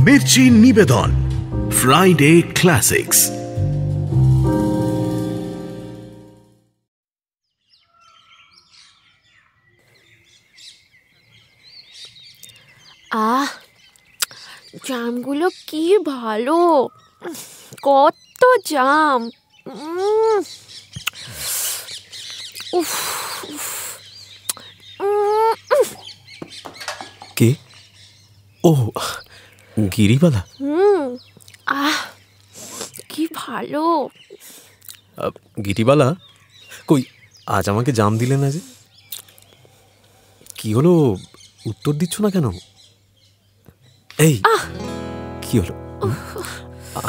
মির্চি নিবেদন Friday classics. জামগুলো কি ভালো, কত জাম। কে? ও গিরিবালা। কি ভালো। গিরিবালা কই, আজ আমাকে জাম দিলে না যে? কি হলো, উত্তর দিচ্ছ না কেন? এই কি হলো,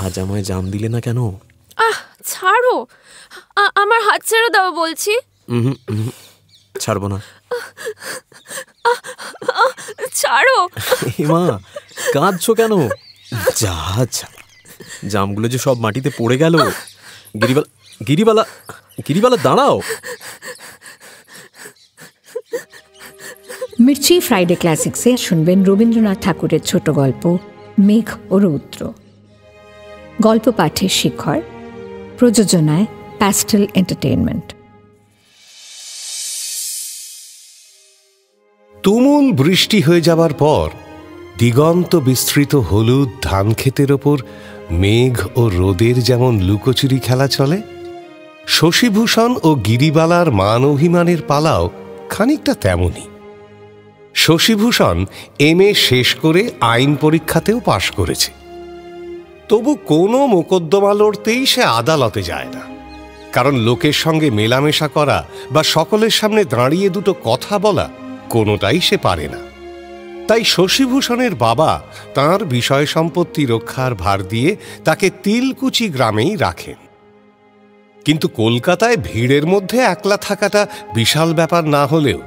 আজ আমায় জাম দিলে না কেন? ছাড়ো, আমার হাত ছেড়ে দাও বলছি। ছাড়বো না। ছাড়ো। মা, কাঁদছো কেন? যা যা, জামগুলো যে সব মাটিতে পড়ে গেল। গিরিবালা গিরিবালা গিরিবালা দাঁড়াও। মির্চি ফ্রাইডে ক্লাসিক্সে শুনবেন রবীন্দ্রনাথ ঠাকুরের ছোট গল্প মেঘ ও রৌদ্র। গল্প পাঠের শিখর, প্রযোজনায় প্যাস্টেল এন্টারটেইনমেন্ট। তুমুল বৃষ্টি হয়ে যাবার পর দিগন্ত বিস্তৃত হলুদ ধান ক্ষেতের ওপর মেঘ ও রোদের যেমন লুকোচুরি খেলা চলে, শশীভূষণ ও গিরিবালার মান অভিমানের পালাও খানিকটা তেমনই। শশীভূষণ MA শেষ করে আইন পরীক্ষাতেও পাশ করেছে, তবু কোনো মোকদ্দমা লড়তেই সে আদালতে যায় না, কারণ লোকের সঙ্গে মেলামেশা করা বা সকলের সামনে দাঁড়িয়ে দুটো কথা বলা কোনোটাই সে পারে না। তাই শশীভূষণের বাবা তাঁর বিষয় সম্পত্তি রক্ষার ভার দিয়ে তাকে তিলকুচি গ্রামেই রাখেন। কিন্তু কলকাতায় ভিড়ের মধ্যে একলা থাকাটা বিশাল ব্যাপার না হলেও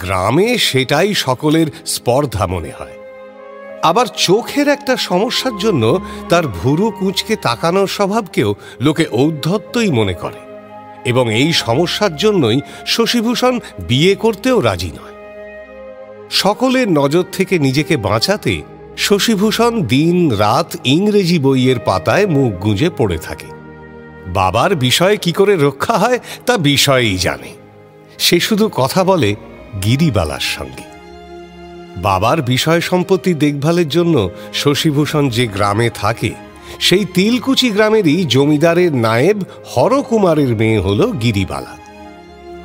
গ্রামে সেটাই সকলের স্পর্ধা মনে হয়। আবার চোখের একটা সমস্যার জন্য তার ভুরু কুঁচকে তাকানোর স্বভাবকেও লোকে ঔদ্ধত্যই মনে করে, এবং এই সমস্যার জন্যই শশীভূষণ বিয়ে করতেও রাজি নয়। সকলের নজর থেকে নিজেকে বাঁচাতে শশীভূষণ দিন রাত ইংরেজি বইয়ের পাতায় মুখ গুঁজে পড়ে থাকে। বাবার বিষয়ে কি করে রক্ষা হয় তা বিষয়েই জানে। সে শুধু কথা বলে গিরিবালার সঙ্গে। বাবার বিষয় সম্পত্তি দেখভালের জন্য শশীভূষণ যে গ্রামে থাকে, সেই তিলকুচি গ্রামেরই জমিদারের নায়েব হরকুমারের মেয়ে হল গিরিবালা।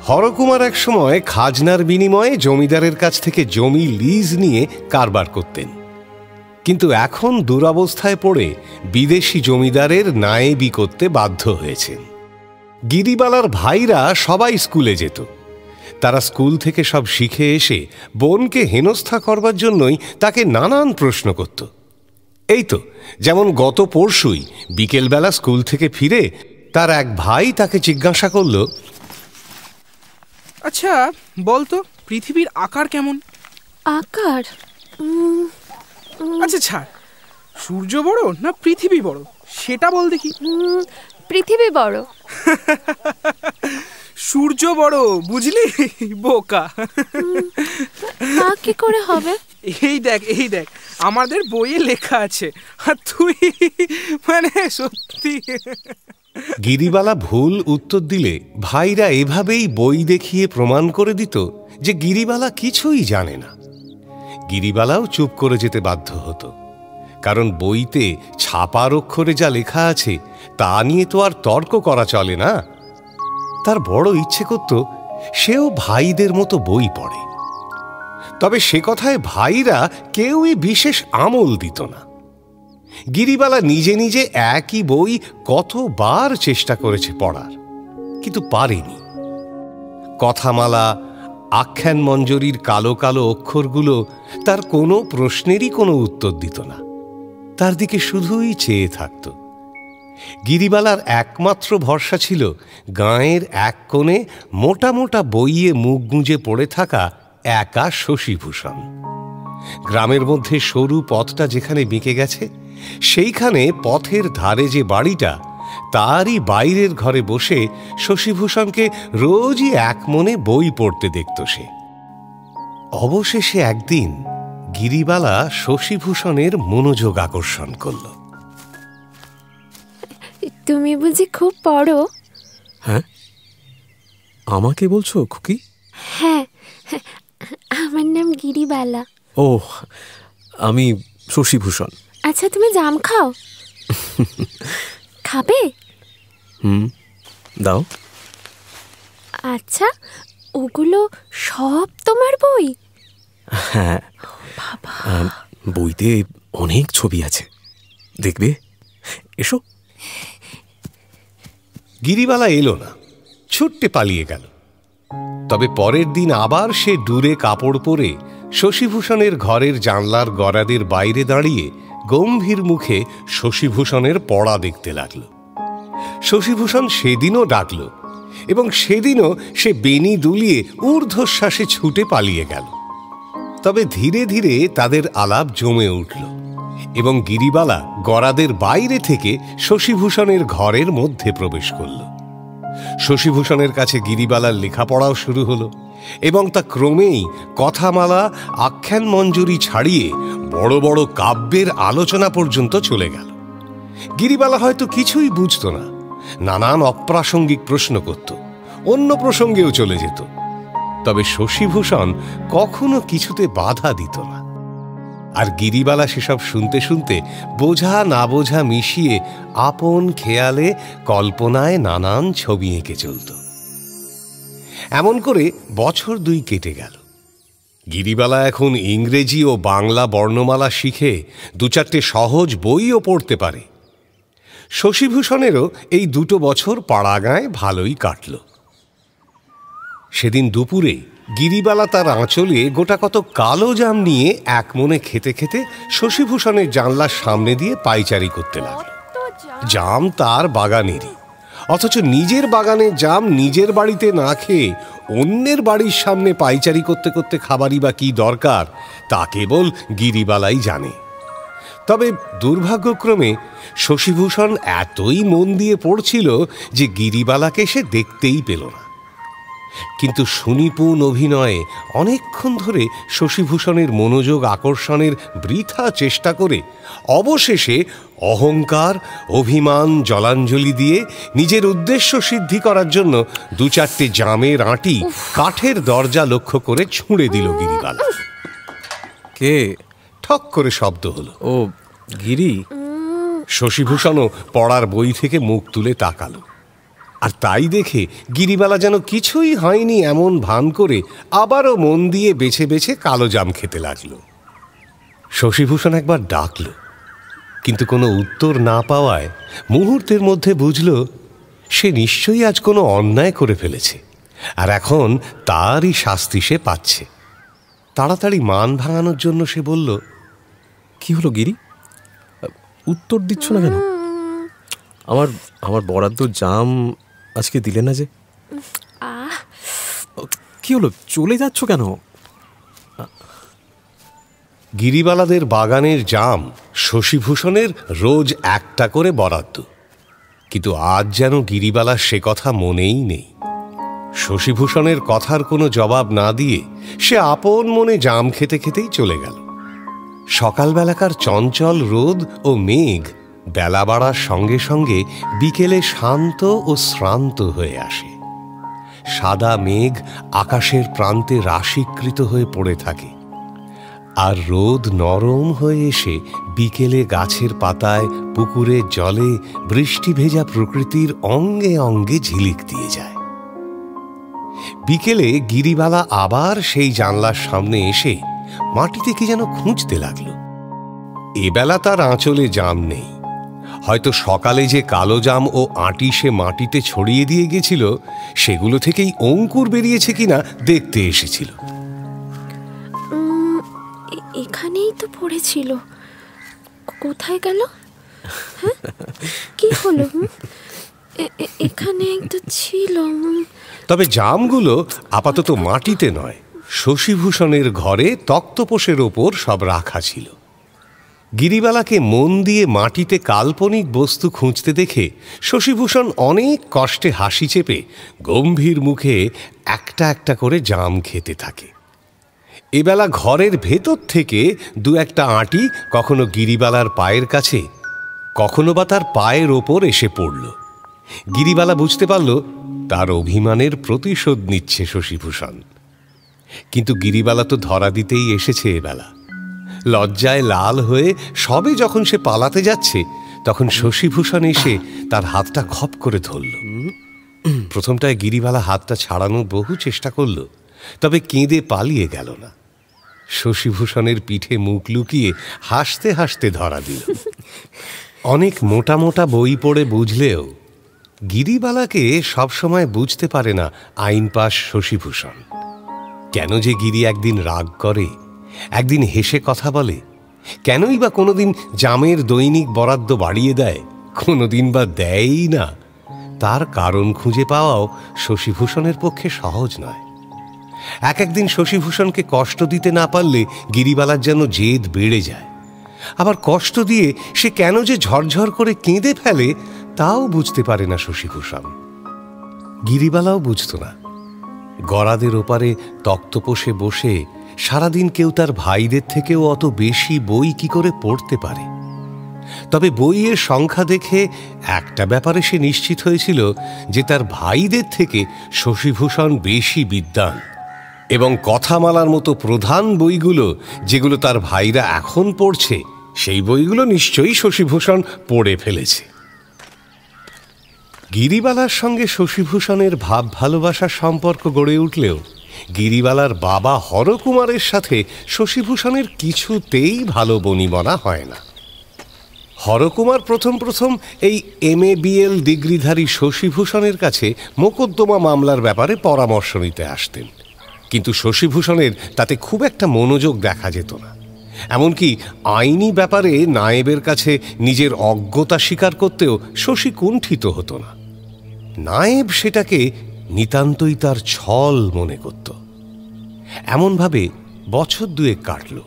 হরকুমার এক সময় খাজনার বিনিময়ে জমিদারের কাছ থেকে জমি লিজ নিয়ে কারবার করতেন, কিন্তু এখন দুরবস্থায় পড়ে বিদেশি জমিদারের নায়েবি করতে বাধ্য হয়েছেন। গিরিবালার ভাইরা সবাই স্কুলে যেত। তারা স্কুল থেকে সব শিখে এসে বোনকে হেনস্থা করবার জন্যই তাকে নানান প্রশ্ন করত। এই তো যেমন গত পরশুই বিকেলবেলা স্কুল থেকে ফিরে তার এক ভাই তাকে জিজ্ঞাসা করল, আচ্ছা বলতো, পৃথিবীর আকার কেমন? আকার? আচ্ছা ছাড়, সূর্য বড় না পৃথিবী বড় সেটা বল দেখি। পৃথিবী বড়। সূর্য বড়, বুঝলি বোকা। তা কি করে হবে? এই দেখ এই দেখ, আমাদের বইয়ে লেখা আছে, আর তুই মানে সত্যি। গিরিবালা ভুল উত্তর দিলে ভাইরা এভাবেই বই দেখিয়ে প্রমাণ করে দিত যে গিরিবালা কিছুই জানে না। গিরিবালাও চুপ করে যেতে বাধ্য হতো, কারণ বইতে ছাপার অক্ষরে যা লেখা আছে তা নিয়ে তো আর তর্ক করা চলে না। তার বড় ইচ্ছে করত সেও ভাইদের মতো বই পড়ে, তবে সে কথায় ভাইরা কেউই বিশেষ আমল দিত না। গিরিবালা নিজে নিজে একই বই কতবার চেষ্টা করেছে পড়ার, কিন্তু পারেনি। কথামালা, আখ্যান মঞ্জরির কালো কালো অক্ষরগুলো তার কোনো প্রশ্নেরই কোনো উত্তর দিত না, তার দিকে শুধুই চেয়ে থাকত। গিরিবালার একমাত্র ভরসা ছিল গাঁয়ের এক কোণে মোটা মোটা বইয়ে মুখ গুঁজে পড়ে থাকা একা শশীভূষণ। গ্রামের মধ্যে সরু পথটা যেখানে বেঁকে গেছে, সেইখানে পথের ধারে যে বাড়িটা, তারই বাইরের ঘরে বসে শশীভূষণকে রোজই এক মনে বই পড়তে দেখত সে। অবশেষে একদিন গিরিবালা শশীভূষণের মনোযোগ আকর্ষণ করল। তুমি বুঝি খুব পড়ো? হ্যাঁ, আমাকে বলছো খুকি? হ্যাঁ, আমার নাম গিরিবালা। ও, আমি শশীভূষণ। আচ্ছা, তুমি জাম খাও? খাবে? দাও। আচ্ছা, ওগুলো সব তোমার বই? হ্যাঁ, বইতে অনেক ছবি আছে, দেখবে, এসো। গিরিবালা এলো না, ছুট্টে পালিয়ে গেল। তবে পরের দিন আবার সে দূরে কাপড় পরে শশীভূষণের ঘরের জানলার গরাদের বাইরে দাঁড়িয়ে গম্ভীর মুখে শশীভূষণের পড়া দেখতে লাগল। শশীভূষণ সেদিনও ডাকল, এবং সেদিনও সে বেনি দুলিয়ে ঊর্ধ্বশ্বাসে ছুটে পালিয়ে গেল। তবে ধীরে ধীরে তাদের আলাপ জমে উঠল, এবং গিরিবালা গরাদের বাইরে থেকে শশীভূষণের ঘরের মধ্যে প্রবেশ করল। শশীভূষণের কাছে গিরিবালার লেখাপড়াও শুরু হলো, এবং তা ক্রমেই কথামালা, আখ্যান মঞ্জুরি ছাড়িয়ে বড় বড় কাব্যের আলোচনা পর্যন্ত চলে গেল। গিরিবালা হয়তো কিছুই বুঝত না, নানান অপ্রাসঙ্গিক প্রশ্ন করত, অন্য প্রসঙ্গেও চলে যেত। তবে শশীভূষণ কখনো কিছুতে বাধা দিত না, আর গিরিবালা সেসব শুনতে শুনতে বোঝা না বোঝা মিশিয়ে আপন খেয়ালে কল্পনায় নানান ছবি এঁকে চলত। এমন করে বছর 2 কেটে গেল। গিরিবালা এখন ইংরেজি ও বাংলা বর্ণমালা শিখে 2-4টে সহজ বইও পড়তে পারে। শশীভূষণেরও এই 2 বছর পাড়াগাঁয় ভালোই কাটল। সেদিন দুপুরে গিরিবালা তার আঁচলে গোটা কত কালো জাম নিয়ে এক মনে খেতে খেতে শশীভূষণের জানলার সামনে দিয়ে পায়চারি করতে লাগল। জাম তার বাগানেরই, অথচ নিজের বাগানের জাম নিজের বাড়িতে না খেয়ে অন্যের বাড়ির সামনে পায়চারি করতে করতে খাবারই বা কি দরকার, তা কেবল গিরিবালাই জানে। তবে দুর্ভাগ্যক্রমে শশীভূষণ এতই মন দিয়ে পড়ছিল যে গিরিবালাকে সে দেখতেই পেল না। কিন্তু সুনিপুণ অভিনয়ে অনেকক্ষণ ধরে শশীভূষণের মনোযোগ আকর্ষণের বৃথা চেষ্টা করে অবশেষে অহংকার, অভিমান জলাঞ্জলি দিয়ে নিজের উদ্দেশ্য সিদ্ধি করার জন্য 2-4টে জামের আঁটি কাঠের দরজা লক্ষ্য করে ছুঁড়ে দিল গিরিবালা। কে? ঠক করে শব্দ হলো। ও, গিরি। শশীভূষণও পড়ার বই থেকে মুখ তুলে তাকালো, আর তাই দেখে গিরিবালা যেন কিছুই হয়নি এমন ভান করে আবারও মন দিয়ে বেছে বেছে কালো জাম খেতে লাগল। শশীভূষণ একবার ডাকল, কিন্তু কোনো উত্তর না পাওয়ায় মুহূর্তের মধ্যে বুঝল সে নিশ্চয়ই আজ কোনো অন্যায় করে ফেলেছে, আর এখন তারই শাস্তি সে পাচ্ছে। তাড়াতাড়ি মান ভাঙানোর জন্য সে বলল, কি হলো গিরি, উত্তর দিচ্ছ না কেন? আমার বরাদ্দ জাম আজকে দিলে না যে? কি হলো, চলে যাচ্ছ কেন? গিরিবালাদের বাগানের জাম শশীভূষণের রোজ একটা করে বরাদ্দ, কিন্তু আজ যেন গিরিবালার সে কথা মনেই নেই। শশীভূষণের কথার কোনো জবাব না দিয়ে সে আপন মনে জাম খেতে খেতেই চলে গেল। সকালবেলাকার চঞ্চল রোদ ও মেঘ বেলা বাড়ার সঙ্গে সঙ্গে বিকেলে শান্ত ও শ্রান্ত হয়ে আসে। সাদা মেঘ আকাশের প্রান্তে রাশিকৃত হয়ে পড়ে থাকে, আর রোদ নরম হয়ে এসে বিকেলে গাছের পাতায়, পুকুরের জলে বৃষ্টি ভেজা প্রকৃতির অঙ্গে অঙ্গে ঝিলিক দিয়ে যায়। বিকেলে গিরিবালা আবার সেই জানলার সামনে এসে মাটিতে কি যেন খুঁজতে লাগলো। এবেলা তার আঁচলে জাম নেই, হয়তো সকালে যে কালো জাম ও আঁটি সে মাটিতে ছড়িয়ে দিয়ে গেছিল সেগুলো থেকেই অঙ্কুর বেরিয়েছে কিনা দেখতে এসেছিল। এখানেই তো পড়েছিল, কোথায় গেল? কি হলো? এখানে তো ছিল। তবে জামগুলো আপাতত মাটিতে নয়, শশীভূষণের ঘরে তক্তপোষের ওপর সব রাখা ছিল। গিরিবালাকে মন দিয়ে মাটিতে কাল্পনিক বস্তু খুঁজতে দেখে শশীভূষণ অনেক কষ্টে হাসি চেপে গম্ভীর মুখে একটা একটা করে জাম খেতে থাকে। এবেলা ঘরের ভেতর থেকে দু একটা আঁটি কখনো গিরিবালার পায়ের কাছে, কখনো বা তার পায়ের ওপর এসে পড়ল। গিরিবালা বুঝতে পারল তার অভিমানের প্রতিশোধ নিচ্ছে শশীভূষণ। কিন্তু গিরিবালা তো ধরা দিতেই এসেছে এবেলা। লজ্জায় লাল হয়ে সবে যখন সে পালাতে যাচ্ছে, তখন শশীভূষণ এসে তার হাতটা খপ করে ধরল। প্রথমটায় গিরিবালা হাতটা ছাড়ানোর বহু চেষ্টা করল, তবে কেঁদে পালিয়ে গেল না। শশীভূষণের পিঠে মুখ লুকিয়ে হাসতে হাসতে ধরা দিল। অনেক মোটা মোটা বই পড়ে বুঝলেও গিরিবালাকে সবসময় বুঝতে পারে না আইন পাশ শশীভূষণ। কেন যে গিরি একদিন রাগ করে, একদিন হেসে কথা বলে, কেনই বা কোনোদিন জামের দৈনিক বরাদ্দ বাড়িয়ে দেয়, কোনোদিন বা দেয়ই না, তার কারণ খুঁজে পাওয়াও শশীভূষণের পক্ষে সহজ নয়। একদিন শশীভূষণকে কষ্ট দিতে না পারলে গিরিবালার যেন জেদ বেড়ে যায়। আবার কষ্ট দিয়ে সে কেন যে ঝরঝর করে কেঁদে ফেলে তাও বুঝতে পারে না শশীভূষণ। গিরিবালাও বুঝত না। গরাদের ওপারে তক্তপোষে বসে সারাদিন কেউ তার ভাইদের থেকেও অত বেশি বই কি করে পড়তে পারে। তবে বইয়ের সংখ্যা দেখে একটা ব্যাপারে সে নিশ্চিত হয়েছিল যে তার ভাইদের থেকে শশীভূষণ বেশি বিদ্বান, এবং কথামালার মতো প্রধান বইগুলো যেগুলো তার ভাইরা এখন পড়ছে, সেই বইগুলো নিশ্চয়ই শশীভূষণ পড়ে ফেলেছে। গিরিবালার সঙ্গে শশীভূষণের ভাব ভালোবাসার সম্পর্ক গড়ে উঠলেও গিরিবালার বাবা হরকুমারের সাথে শশীভূষণের কিছুতেই ভালো বনিবনা হয় না। হরকুমার প্রথম প্রথম এই MA BL ডিগ্রিধারী শশীভূষণের কাছে মোকদ্দমা মামলার ব্যাপারে পরামর্শ নিতে আসতেন, কিন্তু শশীভূষণের তাতে খুব একটা মনোযোগ দেখা যেত না। এমনকি আইনি ব্যাপারে নায়েবের কাছে নিজের অজ্ঞতা স্বীকার করতেও শশী কুণ্ঠিত হতো না। নায়েব সেটাকে নিতান্তই তার ছল মনে করত। এমনভাবে বছর দুয়েক কাটল।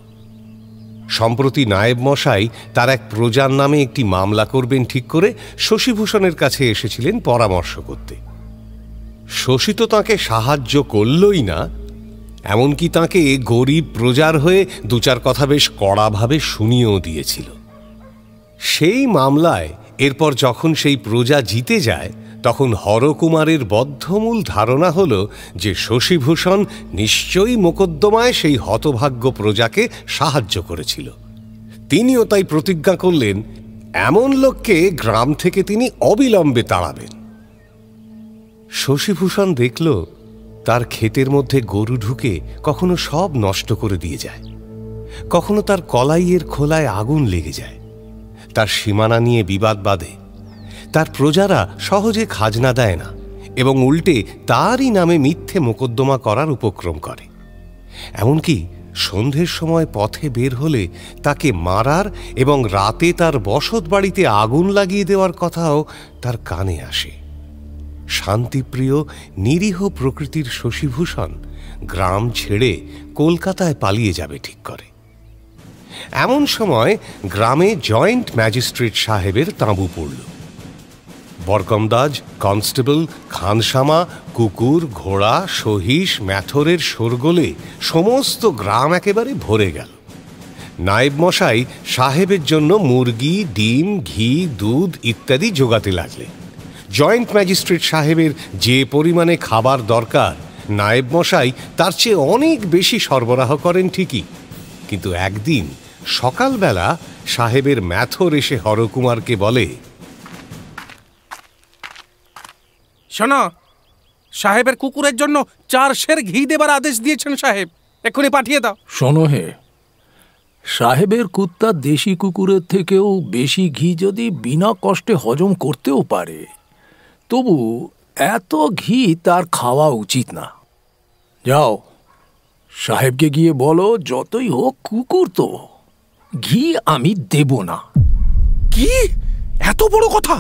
সম্প্রতি নায়েব মশাই তার এক প্রজার নামে একটি মামলা করবেন ঠিক করে শশীভূষণের কাছে এসেছিলেন পরামর্শ করতে। শশী তো তাঁকে সাহায্য করলই না, এমনকি তাঁকে গরিব প্রজার হয়ে দু চার কথা বেশ কড়াভাবে শুনিয়েও দিয়েছিল। সেই মামলায় এরপর যখন সেই প্রজা জিতে যায়, তখন হরকুমারের বদ্ধমূল ধারণা হল যে শশীভূষণ নিশ্চয়ই মোকদ্দমায় সেই হতভাগ্য প্রজাকে সাহায্য করেছিল। তিনিও তাই প্রতিজ্ঞা করলেন এমন লোককে গ্রাম থেকে তিনি অবিলম্বে তাড়াবেন। শশীভূষণ দেখল তার ক্ষেতের মধ্যে গরু ঢুকে কখনো সব নষ্ট করে দিয়ে যায়, কখনো তার কলাইয়ের খোলায় আগুন লেগে যায়, তার সীমানা নিয়ে বিবাদ বাধে, তার প্রজারা সহজে খাজনা দেয় না এবং উল্টে তারই নামে মিথ্যে মোকদ্দমা করার উপক্রম করে। এমনকি সন্ধ্যের সময় পথে বের হলে তাকে মারার এবং রাতে তার বসত বাড়িতে আগুন লাগিয়ে দেওয়ার কথাও তার কানে আসে। শান্তিপ্রিয় নিরীহ প্রকৃতির শশীভূষণ গ্রাম ছেড়ে কলকাতায় পালিয়ে যাবে ঠিক করে। এমন সময় গ্রামে জয়েন্ট ম্যাজিস্ট্রেট সাহেবের তাঁবু পড়ল। বরকমদাজ, কনস্টেবল, খানসামা, কুকুর, ঘোড়া, সহিস, ম্যাথরের শোরগোলে সমস্ত গ্রাম একেবারে ভরে গেল। নায়েব মশাই সাহেবের জন্য মুরগি, ডিম, ঘি, দুধ ইত্যাদি জোগাতে লাগলেন। জয়েন্ট ম্যাজিস্ট্রেট সাহেবের যে পরিমাণে খাবার দরকার, নায়েব মশাই তার চেয়ে অনেক বেশি সরবরাহ করেন ঠিকই, কিন্তু একদিন সকালবেলা সাহেবের ম্যাথর এসে হরকুমারকে বলে, শোনো, সাহেবের কুকুরের জন্য 4 সের ঘি দেবার আদেশ দিয়েছেন সাহেব, এক্ষুনি পাঠিয়ে দাও। শোনো হে, সাহেবের কুত্তা দেশি কুকুরের থেকেও বেশি ঘি যদি বিনা কষ্টে হজম করতেও পারে, তবু এত ঘি তার খাওয়া উচিত না। যাও, সাহেবকে গিয়ে বলো যতই হোক কুকুর তো, ঘি আমি দেব না। কি এত বড় কথা?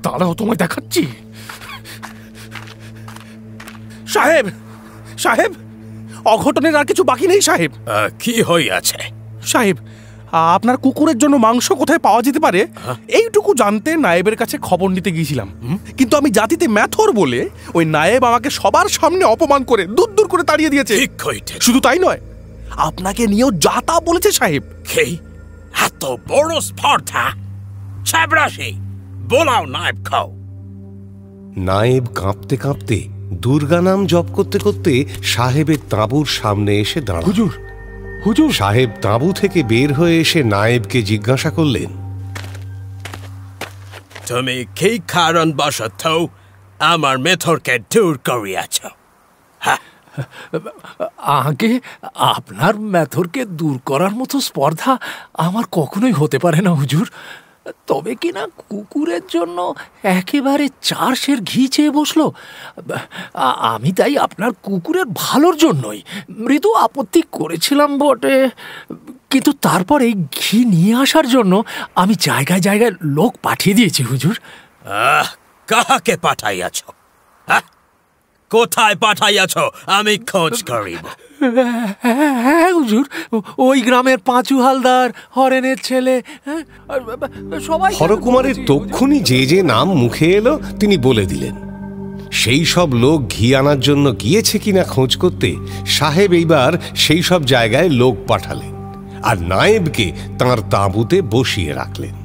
দাঁড়াও, তোমায় দেখাচ্ছি। সাহেব, সাহেব, অঘটনের আর কিছু বাকি নেই সাহেব। কি হইয়াছে সাহেব? আপনার কুকুরের জন্য মাংস কোথায় পাওয়া যেতে পারে এইটুকু জানতে নায়েবের কাছে খবর নিতে গিয়েছিলাম, কিন্তু আমি জাতিতে ম্যাথর বলে ওই নায়েব আমাকে সবার সামনে অপমান করে দূর দূর করে তাড়িয়ে দিয়েছে। শুধু তাই নয়, আপনাকে নিয়েও যা তা বলেছে সাহেব। কি এত বড় স্পর্ধা? ছাবরাশি, বোলাও নায়েব খাও। নায়েব কাঁপতে কাঁপতে দুর্গা নাম জপ করতে করতে সাহেবের তাঁবুর সামনে এসে দাঁড়াল। হুজুর, হুজুর। সাহেব তাঁবু থেকে বের হয়ে এসে নায়েবকে জিজ্ঞাসা করলেন, তুমি কি কারণ বশত আমার মেথরকে দূর করিয়াছ? আগে আপনার মেথরকে দূর করার মতো স্পর্ধা আমার কখনোই হতে পারে না হুজুর। তবে কিনা কুকুরের জন্য একেবারে 4 সের ঘি চেয়ে বসলো। আমি তাই আপনার কুকুরের ভালোর জন্যই মৃদু আপত্তি করেছিলাম বটে, কিন্তু তারপর এই ঘি নিয়ে আসার জন্য আমি জায়গায় জায়গায় লোক পাঠিয়ে দিয়েছি হুজুর। কাহাকে পাঠাইয়াছ? কোথায় পাঠাইয়াছ? আমি খোঁজ করিব। হ্যাঁ হুজুর, ওই গ্রামের পাঁচু হালদার, হরেনের ছেলে, সবাই। হরকুমারের তক্ষুনি যে যে নাম মুখে এলো তিনি বলে দিলেন। সেই সব লোক ঘি আনার জন্য গিয়েছে কিনা খোঁজ করতে সাহেব এইবার সেই সব জায়গায় লোক পাঠালেন আর নায়েবকে তাঁর তাঁবুতে বসিয়ে রাখলেন।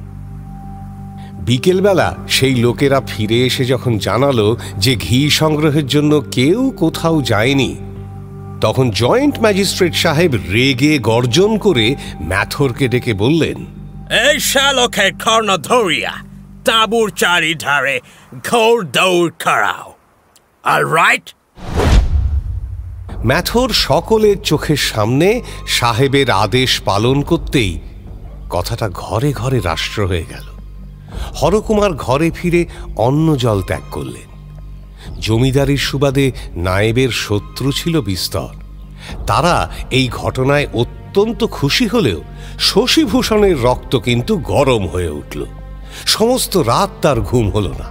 বিকেলবেলা সেই লোকেরা ফিরে এসে যখন জানালো যে ঘি সংগ্রহের জন্য কেউ কোথাও যায়নি, তখন জয়েন্ট ম্যাজিস্ট্রেট সাহেব রেগে গর্জন করে ম্যাথরকে ডেকে বললেন, এই শালকের কর্ণ ধরিয়া তাঁবুর চারিধারে ঘোর দৌড় করাও। অলরাইট? ম্যাথর সকলের চোখের সামনে সাহেবের আদেশ পালন করতেই কথাটা ঘরে ঘরে রাষ্ট্র হয়ে গেল। হরকুমার ঘরে ফিরে অন্ন জল ত্যাগ করলেন। জমিদারির সুবাদে নায়েবের শত্রু ছিল বিস্তর। তারা এই ঘটনায় অত্যন্ত খুশি হলেও শশীভূষণের রক্ত কিন্তু গরম হয়ে উঠল। সমস্ত রাত তার ঘুম হল না।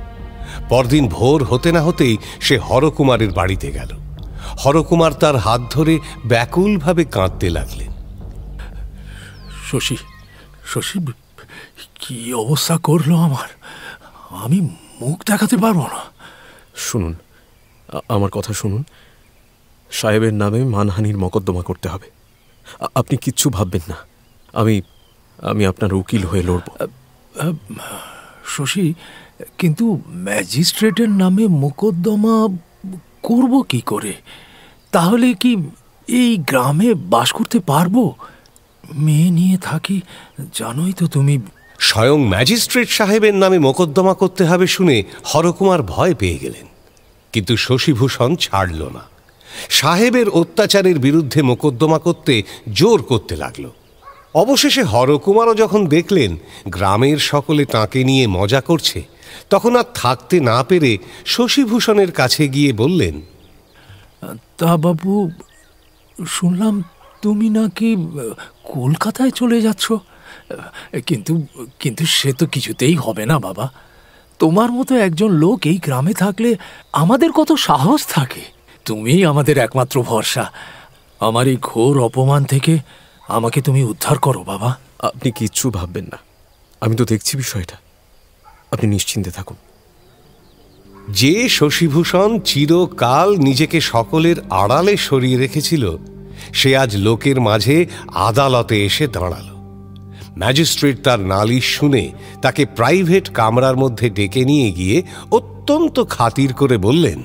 পরদিন ভোর হতে না হতেই সে হরকুমারের বাড়িতে গেল। হরকুমার তার হাত ধরে ব্যাকুলভাবে কাঁদতে লাগলেন। শশী, শশী, কি অবস্থা করলো আমার! আমি মুখ দেখাতে পারবো না। শুনুন, আমার কথা শুনুন। সাহেবের নামে মানহানির মকদ্দমা করতে হবে। আপনি কিচ্ছু ভাববেন না। আমি আপনার উকিল হয়ে লড়ব। শশী, কিন্তু ম্যাজিস্ট্রেটের নামে মোকদ্দমা করব কি করে? তাহলে কি এই গ্রামে বাস করতে পারবো? মেয়ে নিয়ে থাকি, জানোই তো তুমি। স্বয়ং ম্যাজিস্ট্রেট সাহেবের নামে মোকদ্দমা করতে হবে শুনে হরকুমার ভয় পেয়ে গেলেন, কিন্তু শশীভূষণ ছাড়ল না। সাহেবের অত্যাচারের বিরুদ্ধে মোকদ্দমা করতে জোর করতে লাগল। অবশেষে হরকুমারও যখন দেখলেন গ্রামের সকলে তাঁকে নিয়ে মজা করছে, তখন আর থাকতে না পেরে শশীভূষণের কাছে গিয়ে বললেন, তা বাবু, শুনলাম তুমি নাকি কলকাতায় চলে যাচ্ছ। কিন্তু সে তো কিছুতেই হবে না বাবা। তোমার মতো একজন লোক এই গ্রামে থাকলে আমাদের কত সাহস থাকে। তুমিই আমাদের একমাত্র ভরসা। আমার এই ঘোর অপমান থেকে আমাকে তুমি উদ্ধার করো বাবা। আপনি কিচ্ছু ভাববেন না, আমি তো দেখছি বিষয়টা। আপনি নিশ্চিন্তে থাকুন। যে শশীভূষণ চিরকাল নিজেকে সকলের আড়ালে সরিয়ে রেখেছিল, সে আজ লোকের মাঝে আদালতে এসে দাঁড়াল। ম্যাজিস্ট্রেট তার নালিশ শুনে তাকে প্রাইভেট কামরার মধ্যে ডেকে নিয়ে গিয়ে অত্যন্ত খাতির করে বললেন,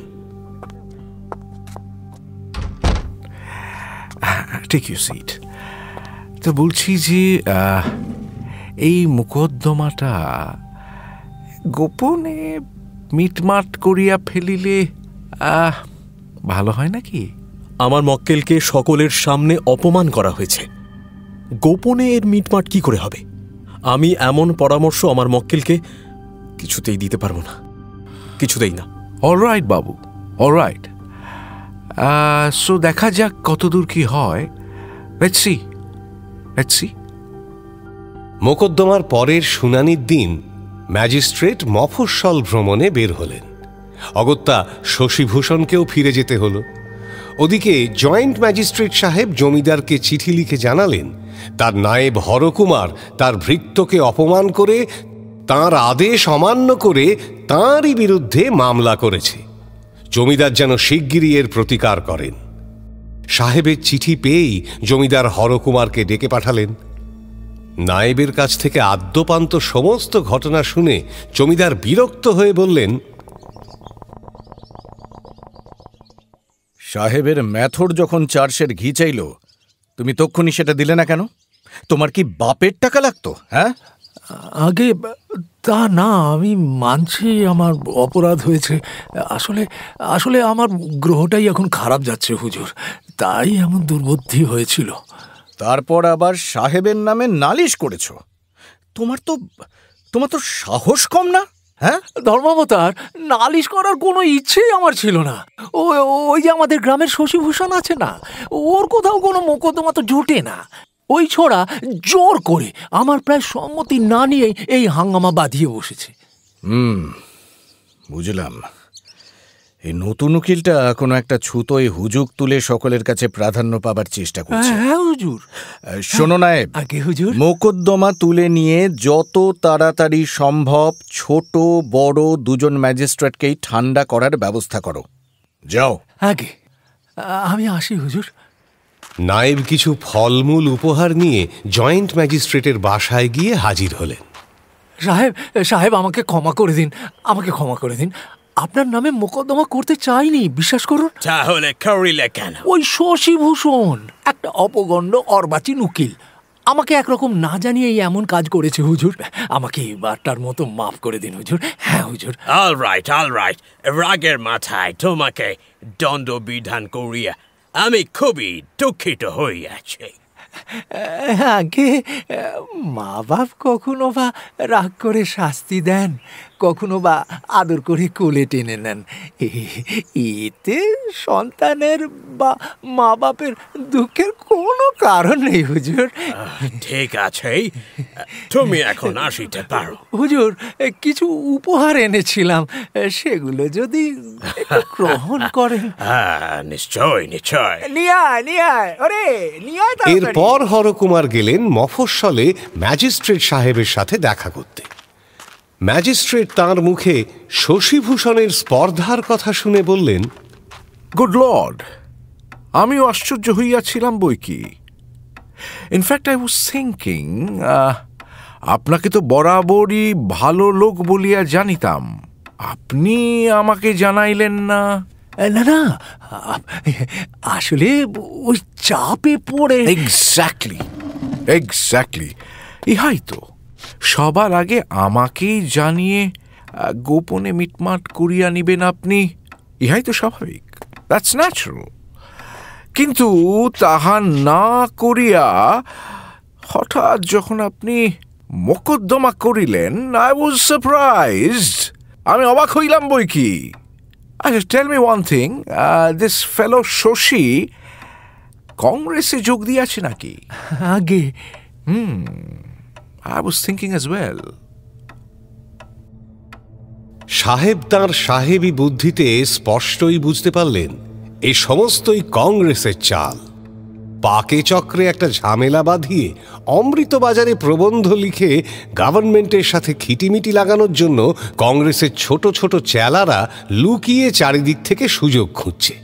টেক ইউ সিট। তো বলছি যে এই মোকদ্দমাটা গোপনে মিটমাট করিয়া ফেলিলে ভালো হয় নাকি? আমার মক্কেলকে সকলের সামনে অপমান করা হয়েছে, গোপনে এর মিটমাট কি করে হবে? আমি এমন পরামর্শ আমার মক্কেলকে কিছুতেই দিতে পারবো না, কিছুতেই না। অলরাইট বাবু, অলরাইট। সো দেখা যাক কতদূর কি হয়। Let's see, let's see. মোকদ্দমার পরের শুনানির দিন ম্যাজিস্ট্রেট মফস্বল ভ্রমণে বের হলেন। অগত্যা শশীভূষণকেও ফিরে যেতে হলো। ওদিকে জয়েন্ট ম্যাজিস্ট্রেট সাহেব জমিদারকে চিঠি লিখে জানালেন তার নায়েব হরকুমার তার ভৃত্যকে অপমান করে তাঁর আদেশ অমান্য করে তাঁরই বিরুদ্ধে মামলা করেছে। জমিদার যেন শিগগিরই এর প্রতিকার করেন। সাহেবের চিঠি পেয়েই জমিদার হরকুমারকে ডেকে পাঠালেন। নায়েবের কাছ থেকে আদ্যপান্ত সমস্ত ঘটনা শুনে জমিদার বিরক্ত হয়ে বললেন, সাহেবের ম্যাথর যখন চার্চের ঘি চাইল, তুমি তক্ষুনি সেটা দিলে না কেন? তোমার কি বাপের টাকা লাগতো? হ্যাঁ, আগে তা না, আমি মানছি আমার অপরাধ হয়েছে। আসলে আসলে আমার গ্রহটাই এখন খারাপ যাচ্ছে হুজুর, তাই এমন দুর্বুদ্ধি হয়েছিল। তারপর আবার সাহেবের নামে নালিশ করেছ। তোমার তো সাহস কম না? হ্যাঁ, ধর্মাবতার, নালিশ করার কোনো ইচ্ছেই আমার ছিল না। ওই যে আমাদের গ্রামের শশীভূষণ আছে না, ওর কোথাও কোনো মোকদ্দমা তো জোটে না। ওই ছোড়া জোর করে আমার প্রায় সম্মতি না নিয়ে এই হাঙ্গামা বাঁধিয়ে বসেছে। বুঝলাম। এই নতুন উকিলটা কোনো একটা ছুতোয় হুজুগ তুলে সকলের কাছে প্রাধান্য পাবার চেষ্টা করছে। হ্যাঁ হুজুর। শোনো নায়েব, আগে হুজুর, মোকদ্দমা তুলে নিয়ে যত তাড়াতাড়ি সম্ভব ছোট বড় দুজন ম্যাজিস্ট্রেটকেই ঠান্ডা করার ব্যবস্থা করো। যাও। আগে আমি আসি হুজুর। নায়েব কিছু ফলমূল উপহার নিয়ে জয়েন্ট ম্যাজিস্ট্রেটের বাসায় গিয়ে হাজির হলেন। সাহেব আমাকে ক্ষমা করে দিন, আমাকে ক্ষমা করে দিন। আপনার নামে মোকদ্দমা করতে চাইনি, বিশ্বাস করুন। তাহলে করিলে কেন? ওই শশীভূষণ একটা অপগণ্ড অর্বাচীন উকিল আমাকে একরকম না জানিয়ে এমন কাজ করেছে হুজুর। আমাকে এবারটার মতো মাফ করে দিন হুজুর। হ্যাঁ হুজুর। All right. রাগের মাথায় তোমাকে দণ্ডবিধান করিয়া আমি খুবই দুঃখিত হইয়াছি। আগে মা বাপ কখনো বা রাগ করে শাস্তি দেন, কখনো বা আদর করে কোলে টেনে নেন। এতে সন্তানের বা মা বাপের দুঃখের কোনো কারণ নেই হুজুর। ঠিক আছে, তুমি এখন আসিতে পারো। হুজুর, কিছু উপহার এনেছিলাম, সেগুলো যদি গ্রহণ করেন। নিশ্চয় নিশ্চয়। এরপর হরকুমার গেলেন মফস্বলে ম্যাজিস্ট্রেট সাহেবের সাথে দেখা করতে। ম্যাজিস্ট্রেট তাঁর মুখে শশীভূষণের স্পর্ধার কথা শুনে বললেন, গুড লর্ড, আমিও আশ্চর্য হইয়াছিলাম বই কি। ইনফ্যাক্ট আই ওয়াজ থিঙ্কিং, আপনাকে তো বরাবরই ভালো লোক বলিয়া জানিতাম, আপনি আমাকে জানাইলেন না। না না, আসলে ওই চাপে পড়ে। এক্স্যাক্টলি ইহাই তো, সবার আগে আমাকেই জানিয়ে গোপনে মিটমাট করিয়া নিবেন আপনি, ইহাই তো স্বাভাবিক, দ্যাটস ন্যাচারাল। কিন্তু তাহা না করিয়া হঠাৎ যখন আপনি মোকদ্দমা করিলেন, আই ওয়াজ সারপ্রাইজড, আমি অবাক হইলাম বই কি। আচ্ছা, tell me one thing, this fellow Shashi কংগ্রেসে যোগ দিয়াছে নাকি? আগে I was thinking as well. সাহেব তাঁর সাহেবী বুদ্ধিতে স্পষ্টই বুঝতে পারলেন এ সমস্তই কংগ্রেসের চাল। পাকে চক্রে একটা ঝামেলা বাঁধিয়ে অমৃতবাজারে প্রবন্ধ লিখে গভর্নমেন্টের সাথে খিটিমিটি লাগানোর জন্য কংগ্রেসের ছোট ছোট চেলারা লুকিয়ে চারিদিক থেকে সুযোগ খুঁজছে।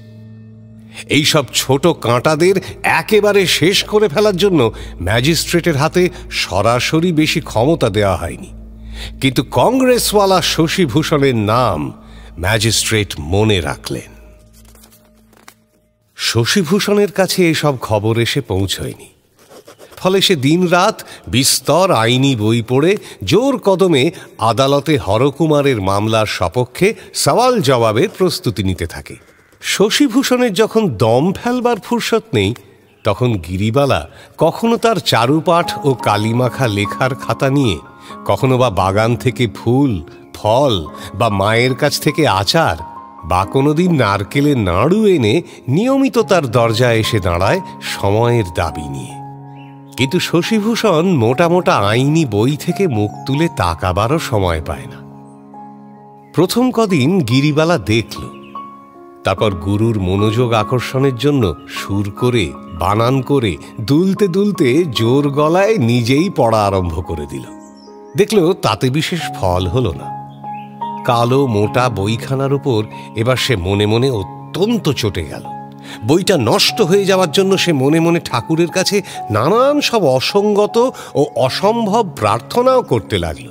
এইসব ছোট কাঁটাদের একেবারে শেষ করে ফেলার জন্য ম্যাজিস্ট্রেটের হাতে সরাসরি বেশি ক্ষমতা দেওয়া হয়নি, কিন্তু কংগ্রেসওয়ালা শশীভূষণের নাম ম্যাজিস্ট্রেট মনে রাখলেন। শশীভূষণের কাছে এসব খবর এসে পৌঁছয়নি, ফলে সে দিনরাত বিস্তর আইনি বই পড়ে জোর কদমে আদালতে হরকুমারের মামলার সপক্ষে সওয়াল জবাবের প্রস্তুতি নিতে থাকে। শশীভূষণের যখন দম ফেলবার ফুরসত নেই, তখন গিরিবালা কখনো তার চারুপাঠ ও কালিমাখা লেখার খাতা নিয়ে, কখনো বা বাগান থেকে ফুল ফল বা মায়ের কাছ থেকে আচার বা কোনোদিন নারকেলের নাড়ু এনে নিয়মিত তার দরজায় এসে দাঁড়ায় সময়ের দাবি নিয়ে। কিন্তু শশীভূষণ মোটা মোটা আইনি বই থেকে মুখ তুলে তাকাবারও সময় পায় না। প্রথম কদিন গিরিবালা দেখল, তারপর গুরুর মনোযোগ আকর্ষণের জন্য সুর করে বানান করে দুলতে দুলতে জোর গলায় নিজেই পড়া আরম্ভ করে দিল। দেখল তাতে বিশেষ ফল হলো না। কালো মোটা বইখানার উপর এবার সে মনে মনে অত্যন্ত চটে গেল। বইটা নষ্ট হয়ে যাওয়ার জন্য সে মনে মনে ঠাকুরের কাছে নানান সব অসঙ্গত ও অসম্ভব প্রার্থনাও করতে লাগল,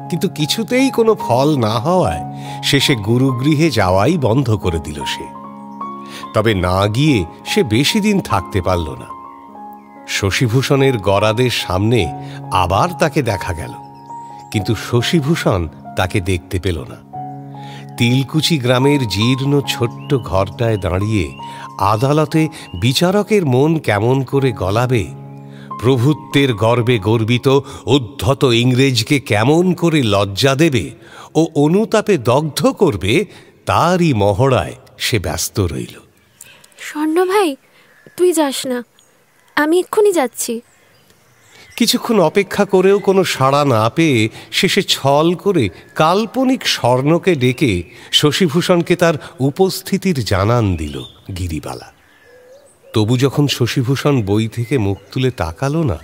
কিন্তু কিছুতেই কোনো ফল না হওয়ায় শেষে গুরুগৃহে যাওয়াই বন্ধ করে দিল সে। তবে না গিয়ে সে বেশি দিন থাকতে পারল না। শশীভূষণের গরাদের সামনে আবার তাকে দেখা গেল, কিন্তু শশীভূষণ তাকে দেখতে পেল না। তিলকুচি গ্রামের জীর্ণ ছোট্ট ঘরটায় দাঁড়িয়ে আদালতে বিচারকের মন কেমন করে গলাবে, প্রভুত্বের গর্বে গর্বিত উদ্ধত ইংরেজকে কেমন করে লজ্জা দেবে ও অনুতাপে দগ্ধ করবে, তারই মহড়ায় সে ব্যস্ত রইল। স্বর্ণ ভাই, তুই যাস না, আমি এক্ষুনি যাচ্ছি। কিছুক্ষণ অপেক্ষা করেও কোনো সাড়া না পেয়ে শেষে ছল করে কাল্পনিক স্বর্ণকে ডেকে শশীভূষণকে তার উপস্থিতির জানান দিল গিরিবালা। তবু যখন শশীভূষণ বই থেকে মুখ তুলে তাকালো না,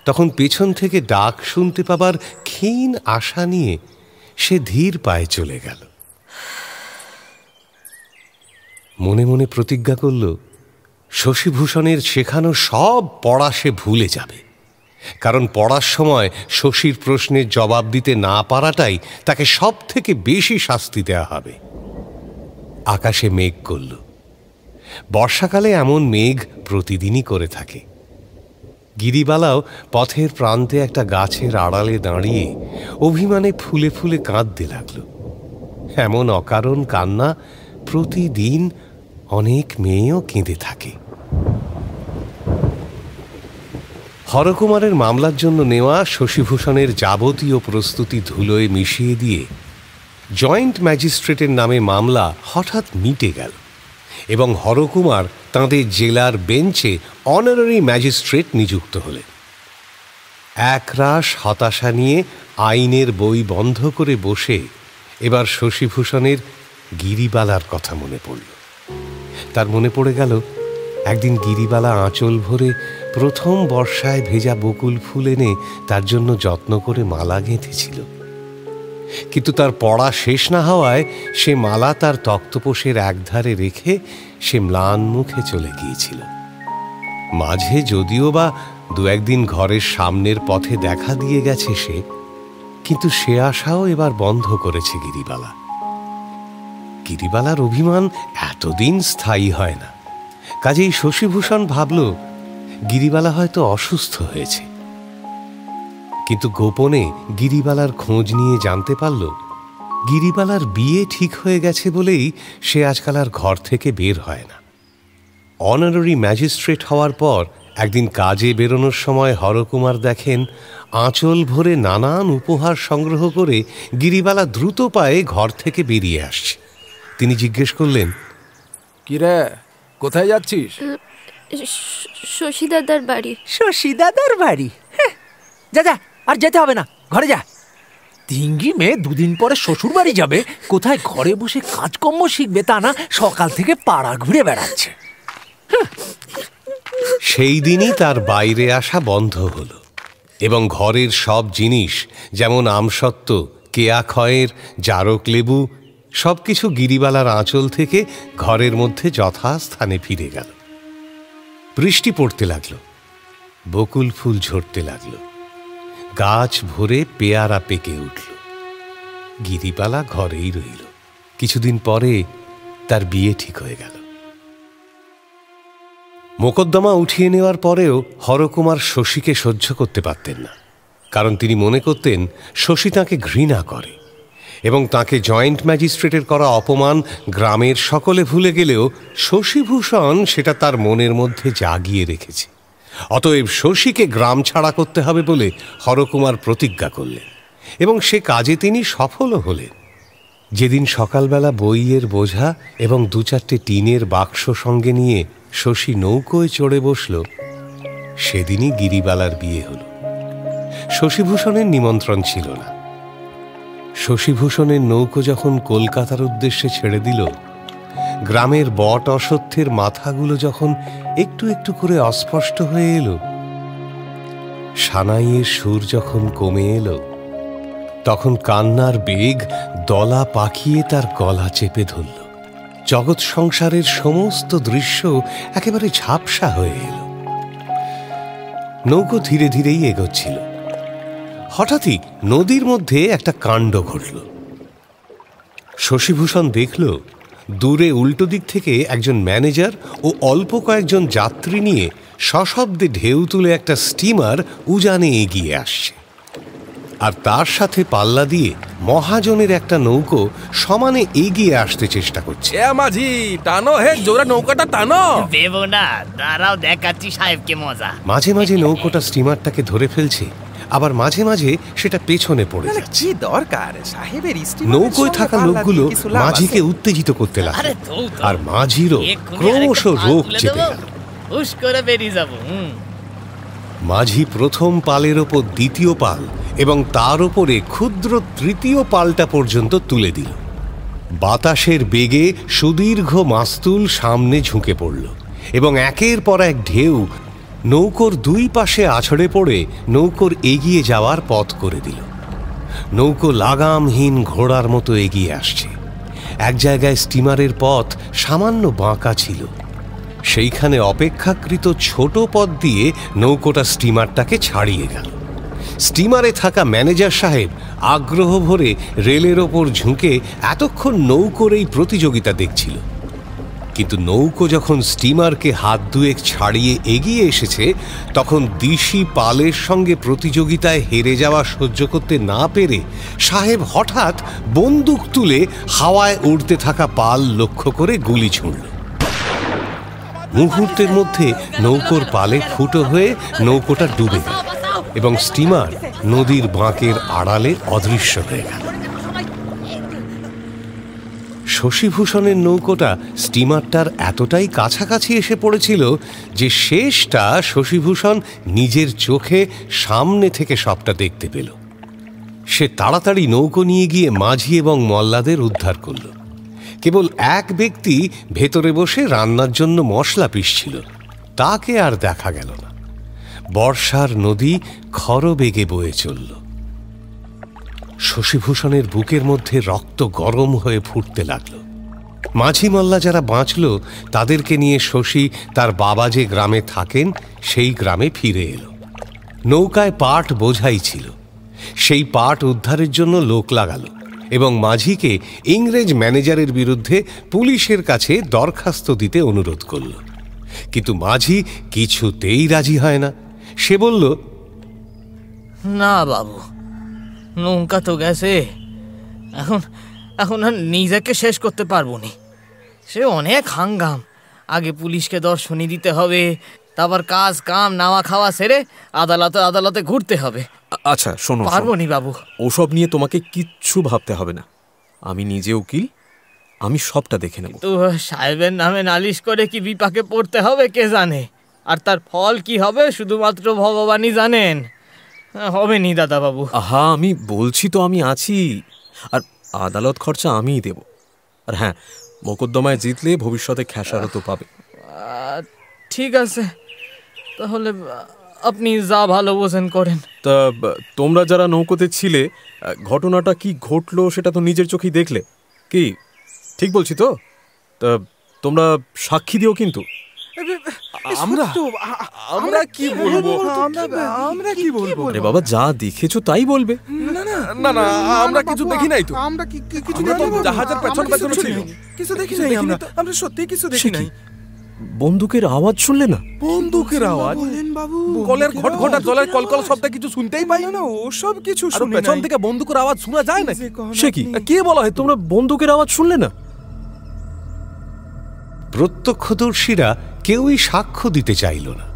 তখন পেছন থেকে ডাক শুনতে পাবার ক্ষীণ আশা নিয়ে সে ধীর পায়ে চলে গেল। মনে মনে প্রতিজ্ঞা করল, শশীভূষণের শেখানো সব পড়া সে ভুলে যাবে, কারণ পড়ার সময় শশীর প্রশ্নের জবাব দিতে না পারাটাই তাকে সব থেকে বেশি শাস্তি দেওয়া হবে। আকাশে মেঘ করল। বর্ষাকালে এমন মেঘ প্রতিদিনই করে থাকে। গিরিবালাও পথের প্রান্তে একটা গাছের আড়ালে দাঁড়িয়ে অভিমানে ফুলে ফুলে কাঁদতে লাগল। এমন অকারণ কান্না প্রতিদিন অনেক মেয়েও কেঁদে থাকে। হরকুমারের মামলার জন্য নেওয়া শশীভূষণের যাবতীয় প্রস্তুতি ধুলোয় মিশিয়ে দিয়ে জয়েন্ট ম্যাজিস্ট্রেটের নামে মামলা হঠাৎ মিটে গেল এবং হরকুমার তাঁদের জেলার বেঞ্চে অনারারি ম্যাজিস্ট্রেট নিযুক্ত হলেন। একরাশ হতাশা নিয়ে আইনের বই বন্ধ করে বসে এবার শশীভূষণের গিরিবালার কথা মনে পড়ল। তার মনে পড়ে গেল, একদিন গিরিবালা আঁচল ভরে প্রথম বর্ষায় ভেজা বকুল ফুল এনে তার জন্য যত্ন করে মালা গেঁথেছিল, কিন্তু তার পড়া শেষ না হওয়ায় সে মালা তার তক্তপোষের একধারে রেখে সে ম্লান মুখে চলে গিয়েছিল। মাঝে যদিও বা দু একদিন ঘরের সামনের পথে দেখা দিয়ে গেছে সে, কিন্তু সে আশাও এবার বন্ধ করেছে গিরিবালা। গিরিবালার অভিমান এতদিন স্থায়ী হয় না, কাজেই শশীভূষণ ভাবল গিরিবালা হয়তো অসুস্থ হয়েছে। কিন্তু গোপনে গিরিবালার খোঁজ নিয়ে জানতে পারল গিরিবালার বিয়ে ঠিক হয়ে গেছে বলেই সে আজকাল আর ঘর থেকে বের হয় না। অনারারি ম্যাজিস্ট্রেট হওয়ার পর একদিন কাজে বেরোনোর সময় হরকুমার দেখেন আঁচল ভরে নানান উপহার সংগ্রহ করে গিরিবালা দ্রুত পায়ে ঘর থেকে বেরিয়ে আসছে। তিনি জিজ্ঞেস করলেন, কিরে, কোথায় যাচ্ছিস? শশীদাদার বাড়ি। শশীদাদার বাড়ি? যা যা, আর যেতে হবে না, ঘরে যা। তিঙ্গি মেয়ে দুদিন পরে শ্বশুর বাড়ি যাবে, কোথায় ঘরে বসে কাজকর্ম শিখবে তা না, সকাল থেকে পাড়া ঘুরে বেড়াচ্ছে। সেই দিনই তার বাইরে আসা বন্ধ হলো এবং ঘরের সব জিনিস, যেমন আমসত্ত্ব, কেয়া খয়ের, জারক লেবু, সবকিছু গিরিবালার আঁচল থেকে ঘরের মধ্যে যথাস্থানে ফিরে গেল। বৃষ্টি পড়তে লাগলো, বকুল ফুল ঝরতে লাগলো, গাছ ভরে পেয়ারা পেকে উঠল। গিরিবালা ঘরেই রইল। কিছুদিন পরে তার বিয়ে ঠিক হয়ে গেল। মোকদ্দমা উঠিয়ে নেওয়ার পরেও হরকুমার শশীকে সহ্য করতে পারতেন না, কারণ তিনি মনে করতেন শশী তাঁকে ঘৃণা করে এবং তাঁকে জয়েন্ট ম্যাজিস্ট্রেটের করা অপমান গ্রামের সকলে ভুলে গেলেও শশীভূষণ সেটা তার মনের মধ্যে জাগিয়ে রেখেছে। অতএব শশীকে গ্রাম ছাড়া করতে হবে বলে হরকুমার প্রতিজ্ঞা করলেন এবং সে কাজে তিনি সফলও হলেন। যেদিন সকালবেলা বইয়ের বোঝা এবং দু চারটে টিনের বাক্স সঙ্গে নিয়ে শশী নৌকোয় চড়ে বসল, সেদিনই গিরিবালার বিয়ে হল। শশীভূষণের নিমন্ত্রণ ছিল না। শশীভূষণের নৌকো যখন কলকাতার উদ্দেশ্যে ছেড়ে দিল, গ্রামের বট অশ্বত্থের মাথাগুলো যখন একটু একটু করে অস্পষ্ট হয়ে এলো, সানাইয়ের সুর যখন কমে এলো, তখন কান্নার বেগ দলা পাকিয়ে তার গলা চেপে ধরল। জগৎ সংসারের সমস্ত দৃশ্য একেবারে ঝাপসা হয়ে এলো। নৌকো ধীরে ধীরেই এগোচ্ছিল। হঠাৎই নদীর মধ্যে একটা কাণ্ড ঘটল। শশীভূষণ দেখল দূরে উল্টো দিক থেকে একজন ম্যানেজার ও অল্প কয়েকজন যাত্রী নিয়ে সশব্দে ঢেউ তুলে একটা স্টিমার উজানে এগিয়ে আসছে, আর তার সাথে পাল্লা দিয়ে মহাজনের একটা নৌকো সমানে এগিয়ে আসতে চেষ্টা করছে। মাঝি টানো হে, জোরে নৌকাটা টানো। দেবো না, দাঁড়াও দেখাচ্ছি সাহেবকে মজা। মাঝে মাঝে নৌকোটা স্টিমারটাকে ধরে ফেলছে, আবার মাঝে মাঝে সেটা পেছনে পড়ে যাচ্ছে। কি দরকার সাহেবের? নৌকোয় থাকা লোকগুলো মাঝিকে উত্তেজিত করতে লাগলো, আর মাঝিরও ক্রমশ রোগ চেপে গেল। হুশ করে বেরিয়ে যাবো। মাঝি প্রথম পালের ওপর দ্বিতীয় পাল এবং তার উপরে ক্ষুদ্র তৃতীয় পালটা পর্যন্ত তুলে দিল। বাতাসের বেগে সুদীর্ঘ মাস্তুল সামনে ঝুঁকে পড়ল এবং একের পর এক ঢেউ নৌকোর দুই পাশে আছড়ে পড়ে নৌকোর এগিয়ে যাওয়ার পথ করে দিল। নৌকো লাগামহীন ঘোড়ার মতো এগিয়ে আসছে। এক জায়গায় স্টিমারের পথ সামান্য বাঁকা ছিল, সেইখানে অপেক্ষাকৃত ছোট পথ দিয়ে নৌকোটা স্টিমারটাকে ছাড়িয়ে গেল। স্টিমারে থাকা ম্যানেজার সাহেব আগ্রহ ভরে রেলের ওপর ঝুঁকে এতক্ষণ নৌকোর এই প্রতিযোগিতা দেখছিল, কিন্তু নৌকো যখন স্টিমারকে হাত দুয়েক ছাড়িয়ে এগিয়ে এসেছে, তখন দিশি পালের সঙ্গে প্রতিযোগিতায় হেরে যাওয়া সহ্য করতে না পেরে সাহেব হঠাৎ বন্দুক তুলে হাওয়ায় উড়তে থাকা পাল লক্ষ্য করে গুলি ছুঁড়ল। মুহূর্তের মধ্যে নৌকোর পালে ফুটো হয়ে নৌকোটা ডুবে গেল এবং স্টিমার নদীর বাঁকের আড়ালে অদৃশ্য হয়ে গেল। শশীভূষণের নৌকোটা স্টিমারটার এতটাই কাছাকাছি এসে পড়েছিল যে শেষটা শশীভূষণ নিজের চোখে সামনে থেকে সবটা দেখতে পেল। সে তাড়াতাড়ি নৌকো নিয়ে গিয়ে মাঝি এবং মল্লাদের উদ্ধার করল। কেবল এক ব্যক্তি ভেতরে বসে রান্নার জন্য মশলা পিষছিল, তাকে আর দেখা গেল না। বর্ষার নদী খরবেগে বয়ে চলল। শশীভূষণের বুকের মধ্যে রক্ত গরম হয়ে ফুটতে লাগল। মাঝি মল্লা যারা বাঁচল তাদেরকে নিয়ে শশী তার বাবা যে গ্রামে থাকেন সেই গ্রামে ফিরে এলো। নৌকায় পাট বোঝাই ছিল। সেই পাট উদ্ধারের জন্য লোক লাগালো এবং মাঝিকে ইংরেজ ম্যানেজারের বিরুদ্ধে পুলিশের কাছে দরখাস্ত দিতে অনুরোধ করল, কিন্তু মাঝি কিছুতেই রাজি হয় না। সে বলল, না বাবু, নৌকা তো গেছে, এখন আর নিজেকে শেষ করতে পারবো নি। সে অনেক হাঙ্গাম, আগে পুলিশকে দর্শনী দিতে হবে, তারপর কাজ কাম নাওয়া খাওয়া সেরে আদালতে ঘুরতে হবে। আচ্ছা শোনো, পারবো নি বাবু। ওসব নিয়ে তোমাকে কিচ্ছু ভাবতে হবে না, আমি নিজে উকিল, আমি সবটা দেখে নেব। তো সাহেবের নামে নালিশ করে কি বিপাকে পড়তে হবে কে জানে, আর তার ফল কি হবে শুধুমাত্র ভগবানই জানেন। হবে নি দাদা বাবু। আহা, আমি বলছি তো আমি আছি, আর আদালত খরচা আমিই দেব। আর হ্যাঁ, মোকদ্দমায় জিতলে ভবিষ্যতে খেসারতও পাবে। ঠিক আছে, তাহলে আপনি যা ভালো বোঝেন করেন। তা তোমরা যারা নৌকোতে ছিলে, ঘটনাটা কি ঘটলো সেটা তো নিজের চোখেই দেখলে, কি ঠিক বলছি তো? তা তোমরা সাক্ষী দিও কিন্তু। আমরা কি বলবো? আমরা কি বলবো? আরে বাবা, যা দেখেছো তাই বলবে। না না, আমরা কিছু দেখি নাই তো। আমরা কিছু জাহাজের পেছন পেছন ছিল, কিছু দেখি নাই। আমরা সত্যি কিছু দেখি নাই। বন্দুকের আওয়াজ শুনলে না? বন্দুকের আওয়াজ? বাবু, কলের ঘটঘটা জলের কলকল শব্দ কিছু শুনতেই পাই না। ওসব কিছু শুনি না। পেছন থেকে বন্দুকের আওয়াজ শোনা যায় না? সে কি, কে বলা হয় তোমরা বন্দুকের আওয়াজ শুনলে না? প্রত্যক্ষদর্শীরা কেউই সাক্ষ্য দিতে চাইল না।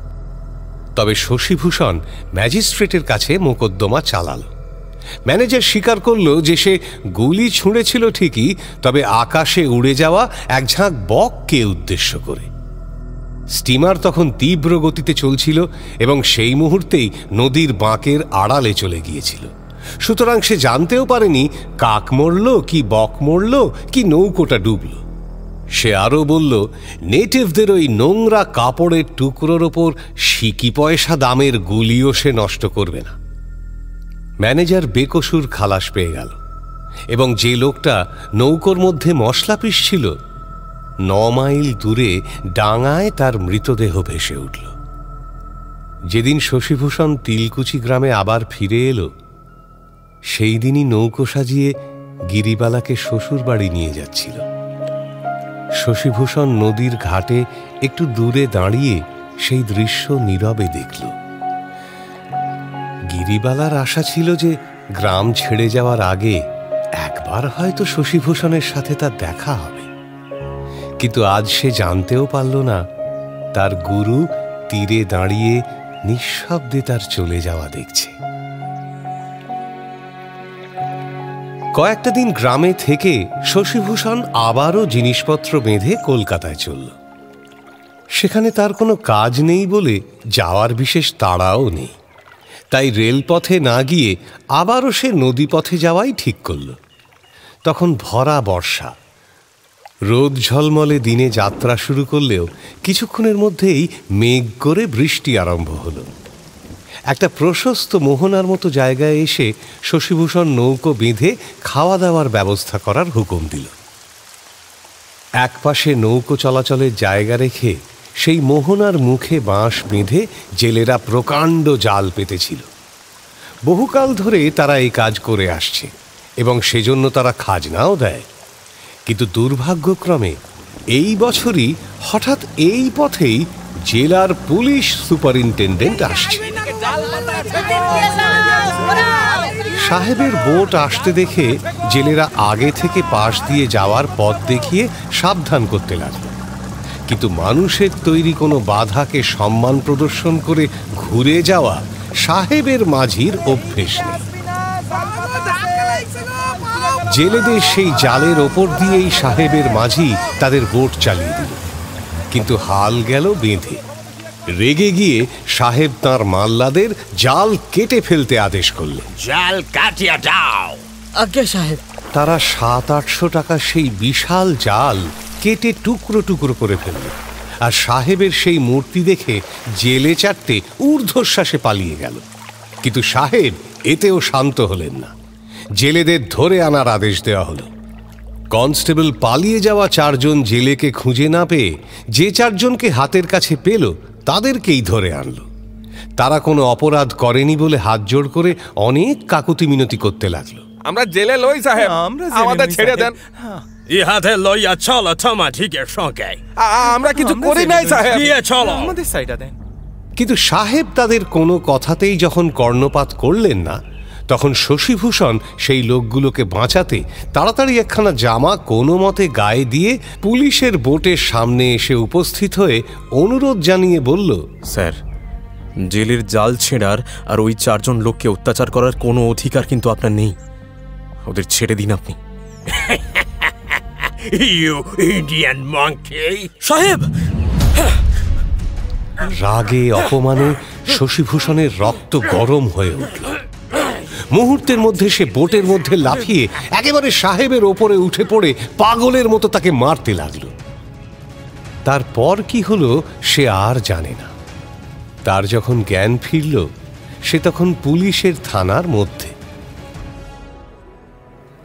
তবে শশীভূষণ ম্যাজিস্ট্রেটের কাছে মোকদ্দমা চালাল। ম্যানেজার স্বীকার করল যে সে গুলি ছুঁড়েছিল ঠিকই, তবে আকাশে উড়ে যাওয়া এক ঝাঁক বককে উদ্দেশ্য করে। স্টিমার তখন তীব্র গতিতে চলছিল এবং সেই মুহূর্তেই নদীর বাঁকের আড়ালে চলে গিয়েছিল। সুতরাং সে জানতেও পারেনি কাক মরল কি বক মরল কি নৌকোটা ডুবল। সে আরও বলল, নেটিভদের ওই নোংরা কাপড়ের টুকরোর ওপর সিকি পয়সা দামের গুলিও সে নষ্ট করবে না। ম্যানেজার বেকসুর খালাস পেয়ে গেল এবং যে লোকটা নৌকোর মধ্যে মশলা পিষছিল 9 মাইল দূরে ডাঙায় তার মৃতদেহ ভেসে উঠল। যেদিন শশীভূষণ তিলকুচি গ্রামে আবার ফিরে এলো, সেই দিনই নৌকো সাজিয়ে গিরিবালাকে শ্বশুর বাড়ি নিয়ে যাচ্ছিল। শশীভূষণ নদীর ঘাটে একটু দূরে দাঁড়িয়ে সেই দৃশ্য নীরবে দেখল। গিরিবালার আশা ছিল যে গ্রাম ছেড়ে যাওয়ার আগে একবার হয়তো শশীভূষণের সাথে তার দেখা হবে, কিন্তু আজ সে জানতেও পারল না তার গুরু তীরে দাঁড়িয়ে নিঃশব্দে তার চলে যাওয়া দেখছে। কয়েকটা দিন গ্রামে থেকে শশীভূষণ আবারও জিনিসপত্র বেঁধে কলকাতায় চলল। সেখানে তার কোনো কাজ নেই বলে যাওয়ার বিশেষ তাড়াও নেই, তাই রেলপথে না গিয়ে আবারও সে নদীপথে যাওয়াই ঠিক করল। তখন ভরা বর্ষা, রোদ ঝলমলে দিনে যাত্রা শুরু করলেও কিছুক্ষণের মধ্যেই মেঘ করে বৃষ্টি আরম্ভ হলো। একটা প্রশস্ত মোহনার মতো জায়গায় এসে শশীভূষণ নৌকো বেঁধে খাওয়া দাওয়ার ব্যবস্থা করার হুকুম দিল। একপাশে নৌকো চলাচলের জায়গা রেখে সেই মোহনার মুখে বাঁশ বেঁধে জেলেরা প্রকাণ্ড জাল পেতেছিল। বহুকাল ধরে তারা এই কাজ করে আসছে এবং সেজন্য তারা খাজনাও দেয়। কিন্তু দুর্ভাগ্যক্রমে এই বছরই হঠাৎ এই পথেই জেলার পুলিশ সুপারিনটেন্ডেন্ট আসছে। সাহেবের বোট আসতে দেখে জেলেরা আগে থেকে পাশ দিয়ে যাওয়ার পথ দেখিয়ে সাবধান করতে লাগল, কিন্তু মানুষের তৈরি কোনো বাধাকে সম্মান প্রদর্শন করে ঘুরে যাওয়া সাহেবের মাঝির অভ্যেস নেই। জেলেদের সেই জালের ওপর দিয়েই সাহেবের মাঝি তাদের বোট চালিয়ে দিল, কিন্তু হাল গেল বেঁধে। রেগে গিয়ে সাহেব তাঁর মাল্লাদের জাল কেটে ফেলতে আদেশ করলেন। জাল কাটিয়া দাও। আজ্ঞা সাহেব। তারা 700-800 টাকা সেই বিশাল জাল কেটে টুকরো টুকরো করে ফেলল, আর সাহেবের সেই মূর্তি দেখে জেলে চারটে ঊর্ধ্বশ্বাসে পালিয়ে গেল। কিন্তু সাহেব এতেও শান্ত হলেন না। জেলেদের ধরে আনার আদেশ দেওয়া হলো। কনস্টেবল পালিয়ে যাওয়া 4 জন জেলেকে খুঁজে না পেয়ে যে 4 জনকে হাতের কাছে পেল তাদেরকেই ধরে আনলো। তারা কোনো অপরাধ করেনি বলে হাত জোড় করে অনেক কাকুতি মিনতি করতে লাগলো। আমরা জেলে লই সাহেব, আমাদের ছেড়ে দেন। ইহাতে লইয়া চলো তোমার ঠিকের সঙ্গে। আমরা কিছু করি নাই সাহেব, চলো আমাদের সাইডা দেন। কিন্তু সাহেব তাদের কোনো কথাতেই যখন কর্ণপাত করলেন না, তখন শশীভূষণ সেই লোকগুলোকে বাঁচাতে তাড়াতাড়ি একখানা জামা কোনো মতে গায়ে দিয়ে পুলিশের বোটের সামনে এসে উপস্থিত হয়ে অনুরোধ জানিয়ে বলল, স্যার, জেলের জাল ছেঁড়ার আর ওই 4 জন লোককে অত্যাচার করার কোনো অধিকার কিন্তু আপনার নেই। ওদের ছেড়ে দিন আপনি। You Indian monkey. সাহেব! রাগে অপমানে শশীভূষণের রক্ত গরম হয়ে উঠল। মুহূর্তের মধ্যে সে বোটের মধ্যে লাফিয়ে একেবারে সাহেবের ওপরে উঠে পড়ে পাগলের মতো তাকে মারতে লাগল। তারপর কি হলো সে আর জানে না। তার যখন জ্ঞান ফিরল, সে তখন পুলিশের থানার মধ্যে।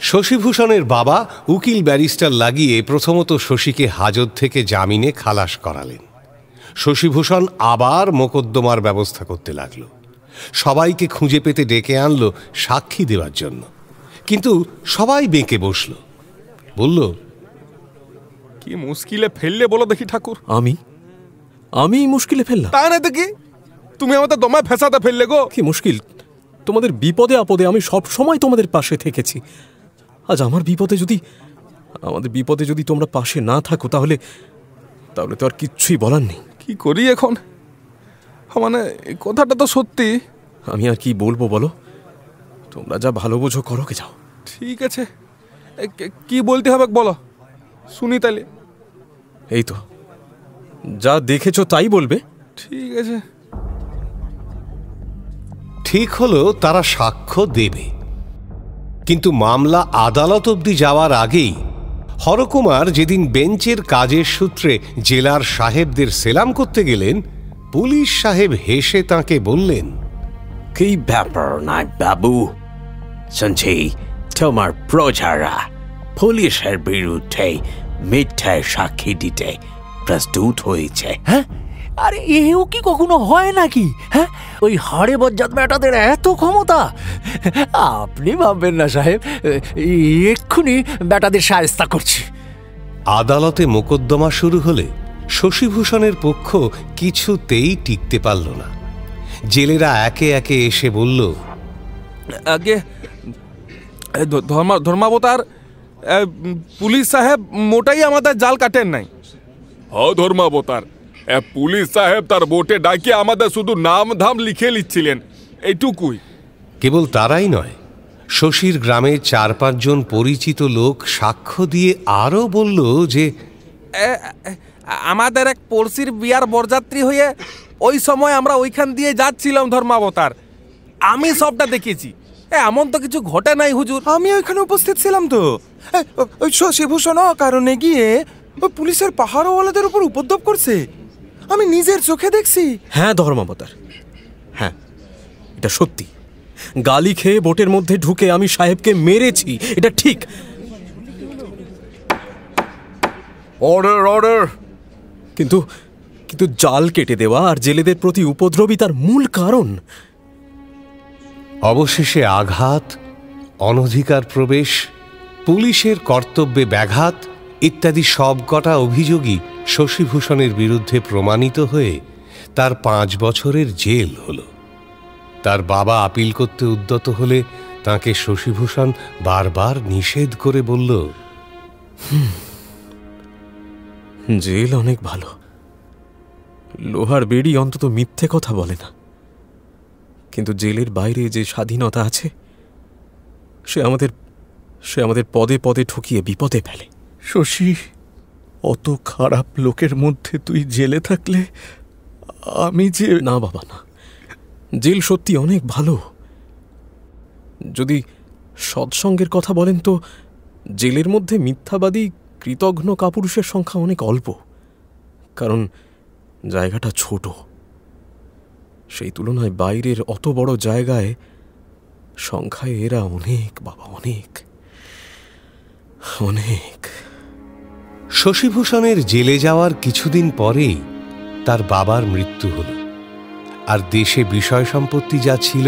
শশীভূষণের বাবা উকিল ব্যারিস্টার লাগিয়ে প্রথমত শশীকে হাজত থেকে জামিনে খালাস করালেন। শশীভূষণ আবার মোকদ্দমার ব্যবস্থা করতে লাগল। সবাইকে খুঁজে পেতে ডেকে আনলো সাক্ষী দেওয়ার জন্য, কিন্তু সবাই বেঁকে বসল। বলল, কি মুশকিলে ফেললে বলো দেখি ঠাকুর। আমি মুশকিলে ফেললাম? তা না দেখি, তুমি আমাদের দমায় ফেসাতে ফেললে গো। কি মুশকিল? তোমাদের বিপদে আপদে আমি সব সময় তোমাদের পাশে থেকেছি। আজ আমাদের বিপদে যদি তোমরা পাশে না থাকো, তাহলে তো আর কিচ্ছুই বলার নেই। কি করি এখন? মানে কথাটা তো সত্যি। আমি আর কি বলবো বলো? তোমরা যা ভালো বোঝো করো, কে যাও। ঠিক আছে, কি বলতে হবে বলো, শুনি তাহলে। এই তো যা দেখেছো তাই বলবে। ঠিক আছে। ঠিক হলো তারা সাক্ষ্য দেবে, কিন্তু মামলা আদালত অবধি যাওয়ার আগেই হরকুমার যেদিন বেঞ্চের কাজের সূত্রে জেলার সাহেবদের সেলাম করতে গেলেন, পুলিশ সাহেব হেসে তাঁকে বললেন, কি ব্যাপার না বাবু, শুনছি তোমার প্রজারা পুলিশের বিরুদ্ধে মিথ্যায় সাক্ষী দিতে প্রস্তুত হয়েছে। হ্যাঁ, আরে এও কি কখনো হয় নাকি? হ্যাঁ, ওই হাড়ে বজ্জাত বেটাদের এত ক্ষমতা? আপনি ভাববেন না সাহেব, এক্ষুনি বেটাদের শায়েস্তা করছি। আদালতে মোকদ্দমা শুরু হলে শশীভূষণের পক্ষ কিছুতেই টিকতে পারল না। জেলেরা একে একে এসে বলল, আগে ধর্মাবতার পুলিশ সাহেব মোটাই আমাদের জাল কাটেন নাই। ধর্মাবতার পুলিশ সাহেব তার বোটে ডাকে আমাদের শুধু নাম ধাম লিখে লিখছিলেন, এইটুকুই। কেবল তারাই নয়, শশীর গ্রামে 4-5 জন পরিচিত লোক সাক্ষ্য দিয়ে আরও বলল যে আমাদের এক পড়শির বিয়ার বরযাত্রী হয়ে ওই সময় আমরা ওইখান দিয়ে যাচ্ছিলাম ধর্মাবতার, আমি সবটা দেখেছি। এমন তো কিছু ঘটে নাই হুজুর। আমি ওইখানে উপস্থিত ছিলাম তো। ওই শশীভূষণ কারণে গিয়ে ওই পুলিশের পাহাড়ওয়ালাদের উপর উপদ্রব করছে, আমি নিজের চোখে দেখছি। হ্যাঁ ধর্মাবতার, হ্যাঁ এটা সত্যি। গালি খেয়ে বোটের মধ্যে ঢুকে আমি সাহেবকে মেরেছি, এটা ঠিক। Order order. কিন্তু কিন্তু জাল কেটে দেওয়া আর জেলেদের প্রতি উপদ্রবী তার মূল কারণ। অবশেষে আঘাত, অনধিকার প্রবেশ, পুলিশের কর্তব্যে ব্যাঘাত ইত্যাদি সবকটা অভিযোগই শশীভূষণের বিরুদ্ধে প্রমাণিত হয়ে তার 5 বছরের জেল হল। তার বাবা আপিল করতে উদ্যত হলে তাকে শশীভূষণ বারবার নিষেধ করে বলল, জেল অনেক ভালো, লোহার বেড়ি অন্তত মিথ্যে কথা বলে না। কিন্তু জেলের বাইরে যে স্বাধীনতা আছে সে আমাদের পদে পদে ঠকিয়ে বিপদে ফেলে। শশী, অত খারাপ লোকের মধ্যে তুই জেলে থাকলে আমি যে... না বাবা না, জেল সত্যি অনেক ভালো। যদি সৎসঙ্গের কথা বলেন তো জেলের মধ্যে মিথ্যাবাদী কৃতঘ্ন কাপুরুষের সংখ্যা অনেক অল্প, কারণ জায়গাটা ছোট। সেই তুলনায় বাইরের অত বড় জায়গায় সংখ্যায় এরা অনেক বাবা, অনেক অনেক। শশীভূষণের জেলে যাওয়ার কিছুদিন পরেই তার বাবার মৃত্যু হল, আর দেশে বিষয় সম্পত্তি যা ছিল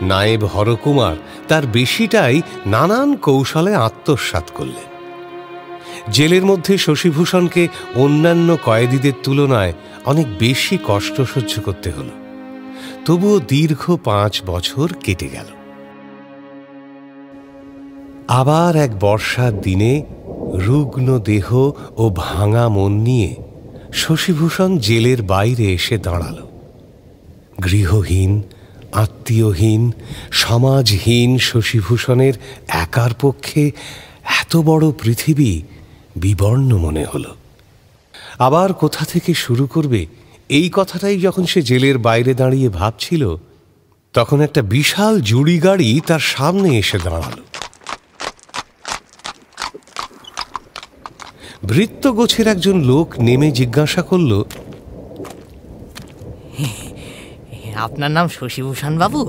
নায়েব হরকুমার তার বেশিটাই নানান কৌশলে আত্মসাৎ করলেন। জেলের মধ্যে শশীভূষণকে অন্যান্য কয়েদিদের তুলনায় অনেক বেশি কষ্ট সহ্য করতে হল। তবুও দীর্ঘ 5 বছর কেটে গেল। আবার এক বর্ষার দিনে রুগ্ন দেহ ও ভাঙা মন নিয়ে শশীভূষণ জেলের বাইরে এসে দাঁড়াল। গৃহহীন, আত্মীয়হীন, সমাজহীন শশীভূষণের একার পক্ষে এত বড় পৃথিবী বিবর্ণ মনে হল। আবার কোথা থেকে শুরু করবে এই কথাটাই যখন সে জেলের বাইরে দাঁড়িয়ে ভাবছিল, তখন একটা বিশাল জুড়ি গাড়ি তার সামনে এসে দাঁড়াল। ভৃত্যগোছের একজন লোক নেমে জিজ্ঞাসা করল, আপনার নাম শশীভূষণ বাবু?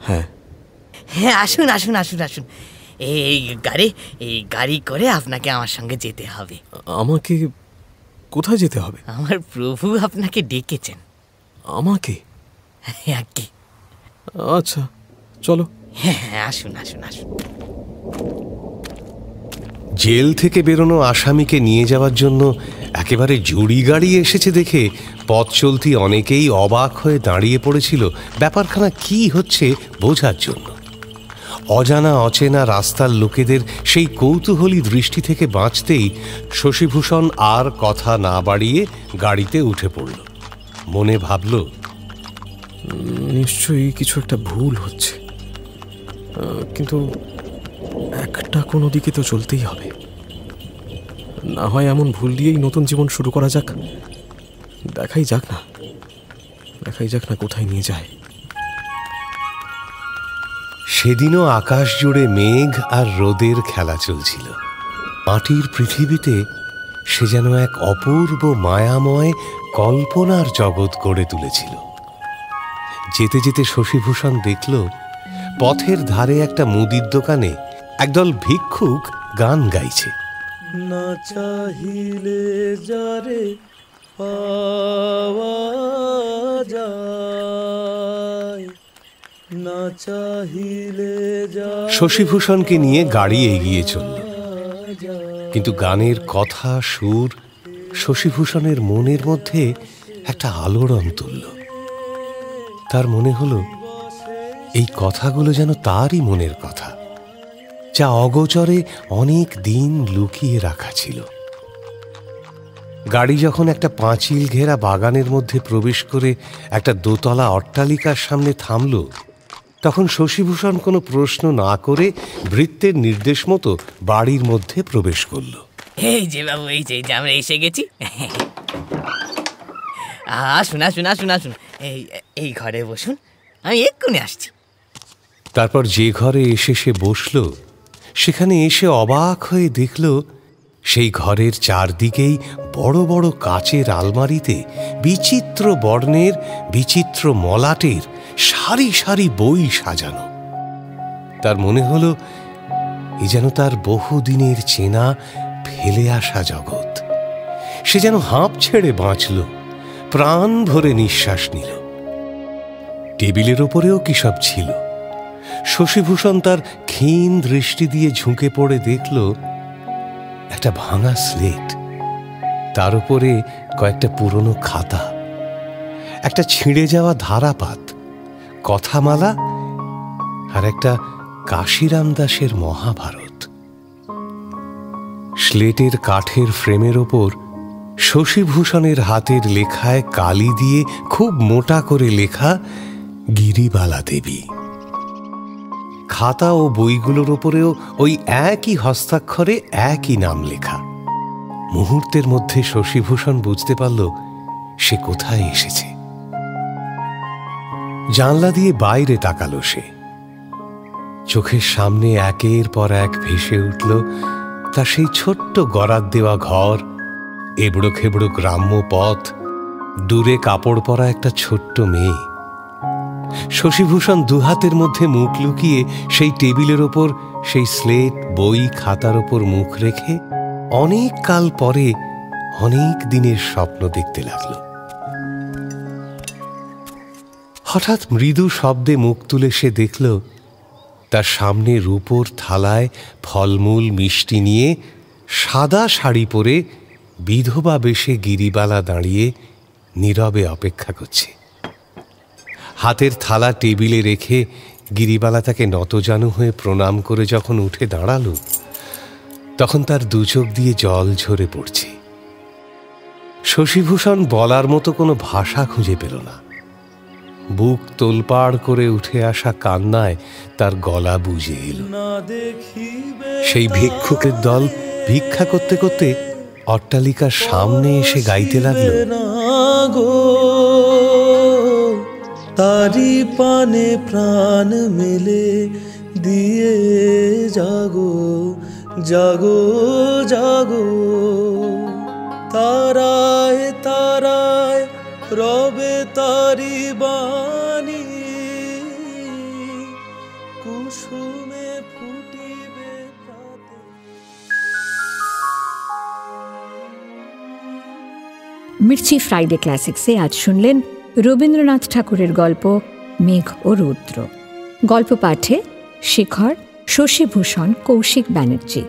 হ্যাঁ। হ্যাঁ, আসুন আসুন আসুন আসুন, এই গাড়ি করে আপনাকে আমার সঙ্গে যেতে হবে। আমাকে কোথায় যেতে হবে? আমার প্রভু আপনাকে ডেকেছেন। আমাকে? আজ্ঞে। আচ্ছা চলো। হ্যাঁ, আসুন আসুন আসুন। জেল থেকে বেরোনো আসামিকে নিয়ে যাওয়ার জন্য একেবারে জুড়ি গাড়ি এসেছে দেখে পথ চলতি অনেকেই অবাক হয়ে দাঁড়িয়ে পড়েছিল ব্যাপারখানা কি হচ্ছে বোঝার জন্য। অজানা অচেনা রাস্তার লোকেদের সেই কৌতূহলী দৃষ্টি থেকে বাঁচতেই শশীভূষণ আর কথা না বাড়িয়ে গাড়িতে উঠে পড়ল। মনে ভাবল, নিশ্চয়ই কিছু একটা ভুল হচ্ছে, কিন্তু একটা কোনো দিকে তো চলতেই হবে। না হয় এমন ভুল দিয়েই নতুন জীবন শুরু করা যাক। দেখাই যাক না কোথায় নিয়ে যায়। সেদিনও আকাশ জুড়ে মেঘ আর রোদের খেলা চলছিল। মাটির পৃথিবীতে সে যেন এক অপূর্ব মায়াময় কল্পনার জগৎ গড়ে তুলেছিল। যেতে যেতে শশীভূষণ দেখল পথের ধারে একটা মুদির দোকানে একদল ভিক্ষুক গান গাইছে। না চাহিলে যারে পাওয়া যায়, না চাহিলে শশীভূষণকে নিয়ে গাড়ি এগিয়ে চলল, কিন্তু গানের কথা সুর শশীভূষণের মনের মধ্যে একটা আলোড়ন তুলল। তার মনে হলো এই কথাগুলো যেন তারই মনের কথা, যা অগোচরে অনেক দিন লুকিয়ে রাখা ছিল। গাড়ি যখন একটা পাঁচিল ঘেরা বাগানের মধ্যে প্রবেশ করে একটা দোতলা অট্টালিকার সামনে থামল, তখন শশীভূষণ কোনো প্রশ্ন না করে ভৃত্যের নির্দেশ মতো বাড়ির মধ্যে প্রবেশ করল। এই যে বাবু, এই যে আমরা এসে গেছি। আসুন আসুন আসুন আসুন, এই ঘরে বসুন, আমি এক্ষুনি আসছি। তারপর যে ঘরে এসে সে বসল, সেখানে এসে অবাক হয়ে দেখল সেই ঘরের চারদিকেই বড় বড় কাচের আলমারিতে বিচিত্র বর্ণের বিচিত্র মলাটের সারি সারি বই সাজানো। তার মনে হলো এ যেন তার বহুদিনের চেনা ফেলে আসা জগৎ। সে যেন হাঁপ ছেড়ে বাঁচল, প্রাণ ভরে নিঃশ্বাস নিল। টেবিলের ওপরেও কি সব ছিল। শশীভূষণ তার ক্ষীণ দৃষ্টি দিয়ে ঝুঁকে পড়ে দেখল একটা ভাঙা স্লেট, তার উপরে কয়েকটা পুরনো খাতা, একটা ছিঁড়ে যাওয়া ধারাপাত, কথামালা আর একটা কাশিরাম দাসের মহাভারত। স্লেটের কাঠের ফ্রেমের ওপর শশীভূষণের হাতের লেখায় কালি দিয়ে খুব মোটা করে লেখা গিরিবালা দেবী। খাতা ও বইগুলোর ওপরেও ওই একই হস্তাক্ষরে একই নাম লেখা। মুহূর্তের মধ্যে শশীভূষণ বুঝতে পারল সে কোথায় এসেছে। জানলা দিয়ে বাইরে তাকালো সে। চোখের সামনে একের পর এক ভেসে উঠল তার সেই ছোট্ট গরাদ দেওয়া ঘর, এবড়ো খেবড়ো গ্রাম্য পথ, দূরে কাপড় পরা একটা ছোট্ট মেয়ে। শশীভূষণ দুহাতের মধ্যে মুখ লুকিয়ে সেই টেবিলের ওপর সেই স্লেট বই খাতার ওপর মুখ রেখে অনেক কাল পরে অনেক দিনের স্বপ্ন দেখতে লাগল। হঠাৎ মৃদু শব্দে মুখ তুলে সে দেখল তার সামনে রূপোর থালায় ফলমূল মিষ্টি নিয়ে সাদা শাড়ি পরে বিধবা বেশে গিরিবালা দাঁড়িয়ে নীরবে অপেক্ষা করছে। হাতের থালা টেবিলে রেখে গিরিবালা তাকে নতজানু হয়ে প্রণাম করে যখন উঠে দাঁড়াল, তখন তার দু চোখ দিয়ে জল ঝরে পড়ছে। শশীভূষণ বলার মতো কোনো ভাষা খুঁজে পেল না। বুক তোলপাড় করে উঠে আসা কান্নায় তার গলা বুঝে এল। সেই ভিক্ষুকের দল ভিক্ষা করতে করতে অট্টালিকার সামনে এসে গাইতে লাগল, তারি পানে প্রাণ মেলে দিয়ে জাগো জাগো জাগো, তারায় তারায় রবে তারি বাণী, কুসুমে ফুটিবে প্রাতে। মির্চি ফ্রাইডে ক্লাসিক্সে আজ শুনলেন রবীন্দ্রনাথ ঠাকুরের গল্প মেঘ ও রৌদ্র। গল্প পাঠে শেখর, শশীভূষণ কৌশিক ব্যানার্জি,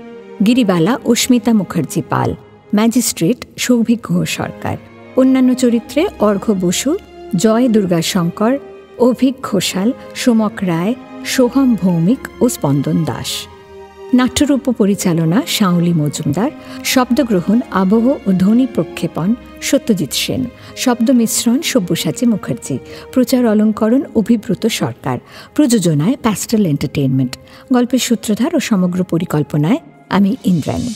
গিরিবালা অস্মিতা মুখার্জি পাল, ম্যাজিস্ট্রেট সৌভিক ঘোষ সরকার। অন্যান্য চরিত্রে অর্ঘ্য বসু, জয় দুর্গাশঙ্কর, অভিক ঘোষাল, সোমক রায়, সোহম ভৌমিক ও স্পন্দন দাস। নাট্যরূপ পরিচালনা শাওলি মজুমদার। শব্দগ্রহণ, আবহ ও ধ্বনি প্রক্ষেপণ সত্যজিৎ সেন। শব্দ মিশ্রণ সব্যসাচী মুখার্জি। প্রচার অলঙ্করণ অভিব্রত সরকার। প্রযোজনায় প্যাস্টেল এন্টারটেইনমেন্ট। গল্পের সূত্রধার ও সমগ্র পরিকল্পনায় আমি ইন্দ্রাণী।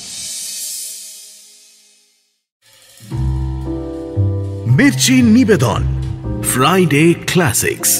মির্চি নিবেদন ফ্রাইডে ক্লাসিক্স।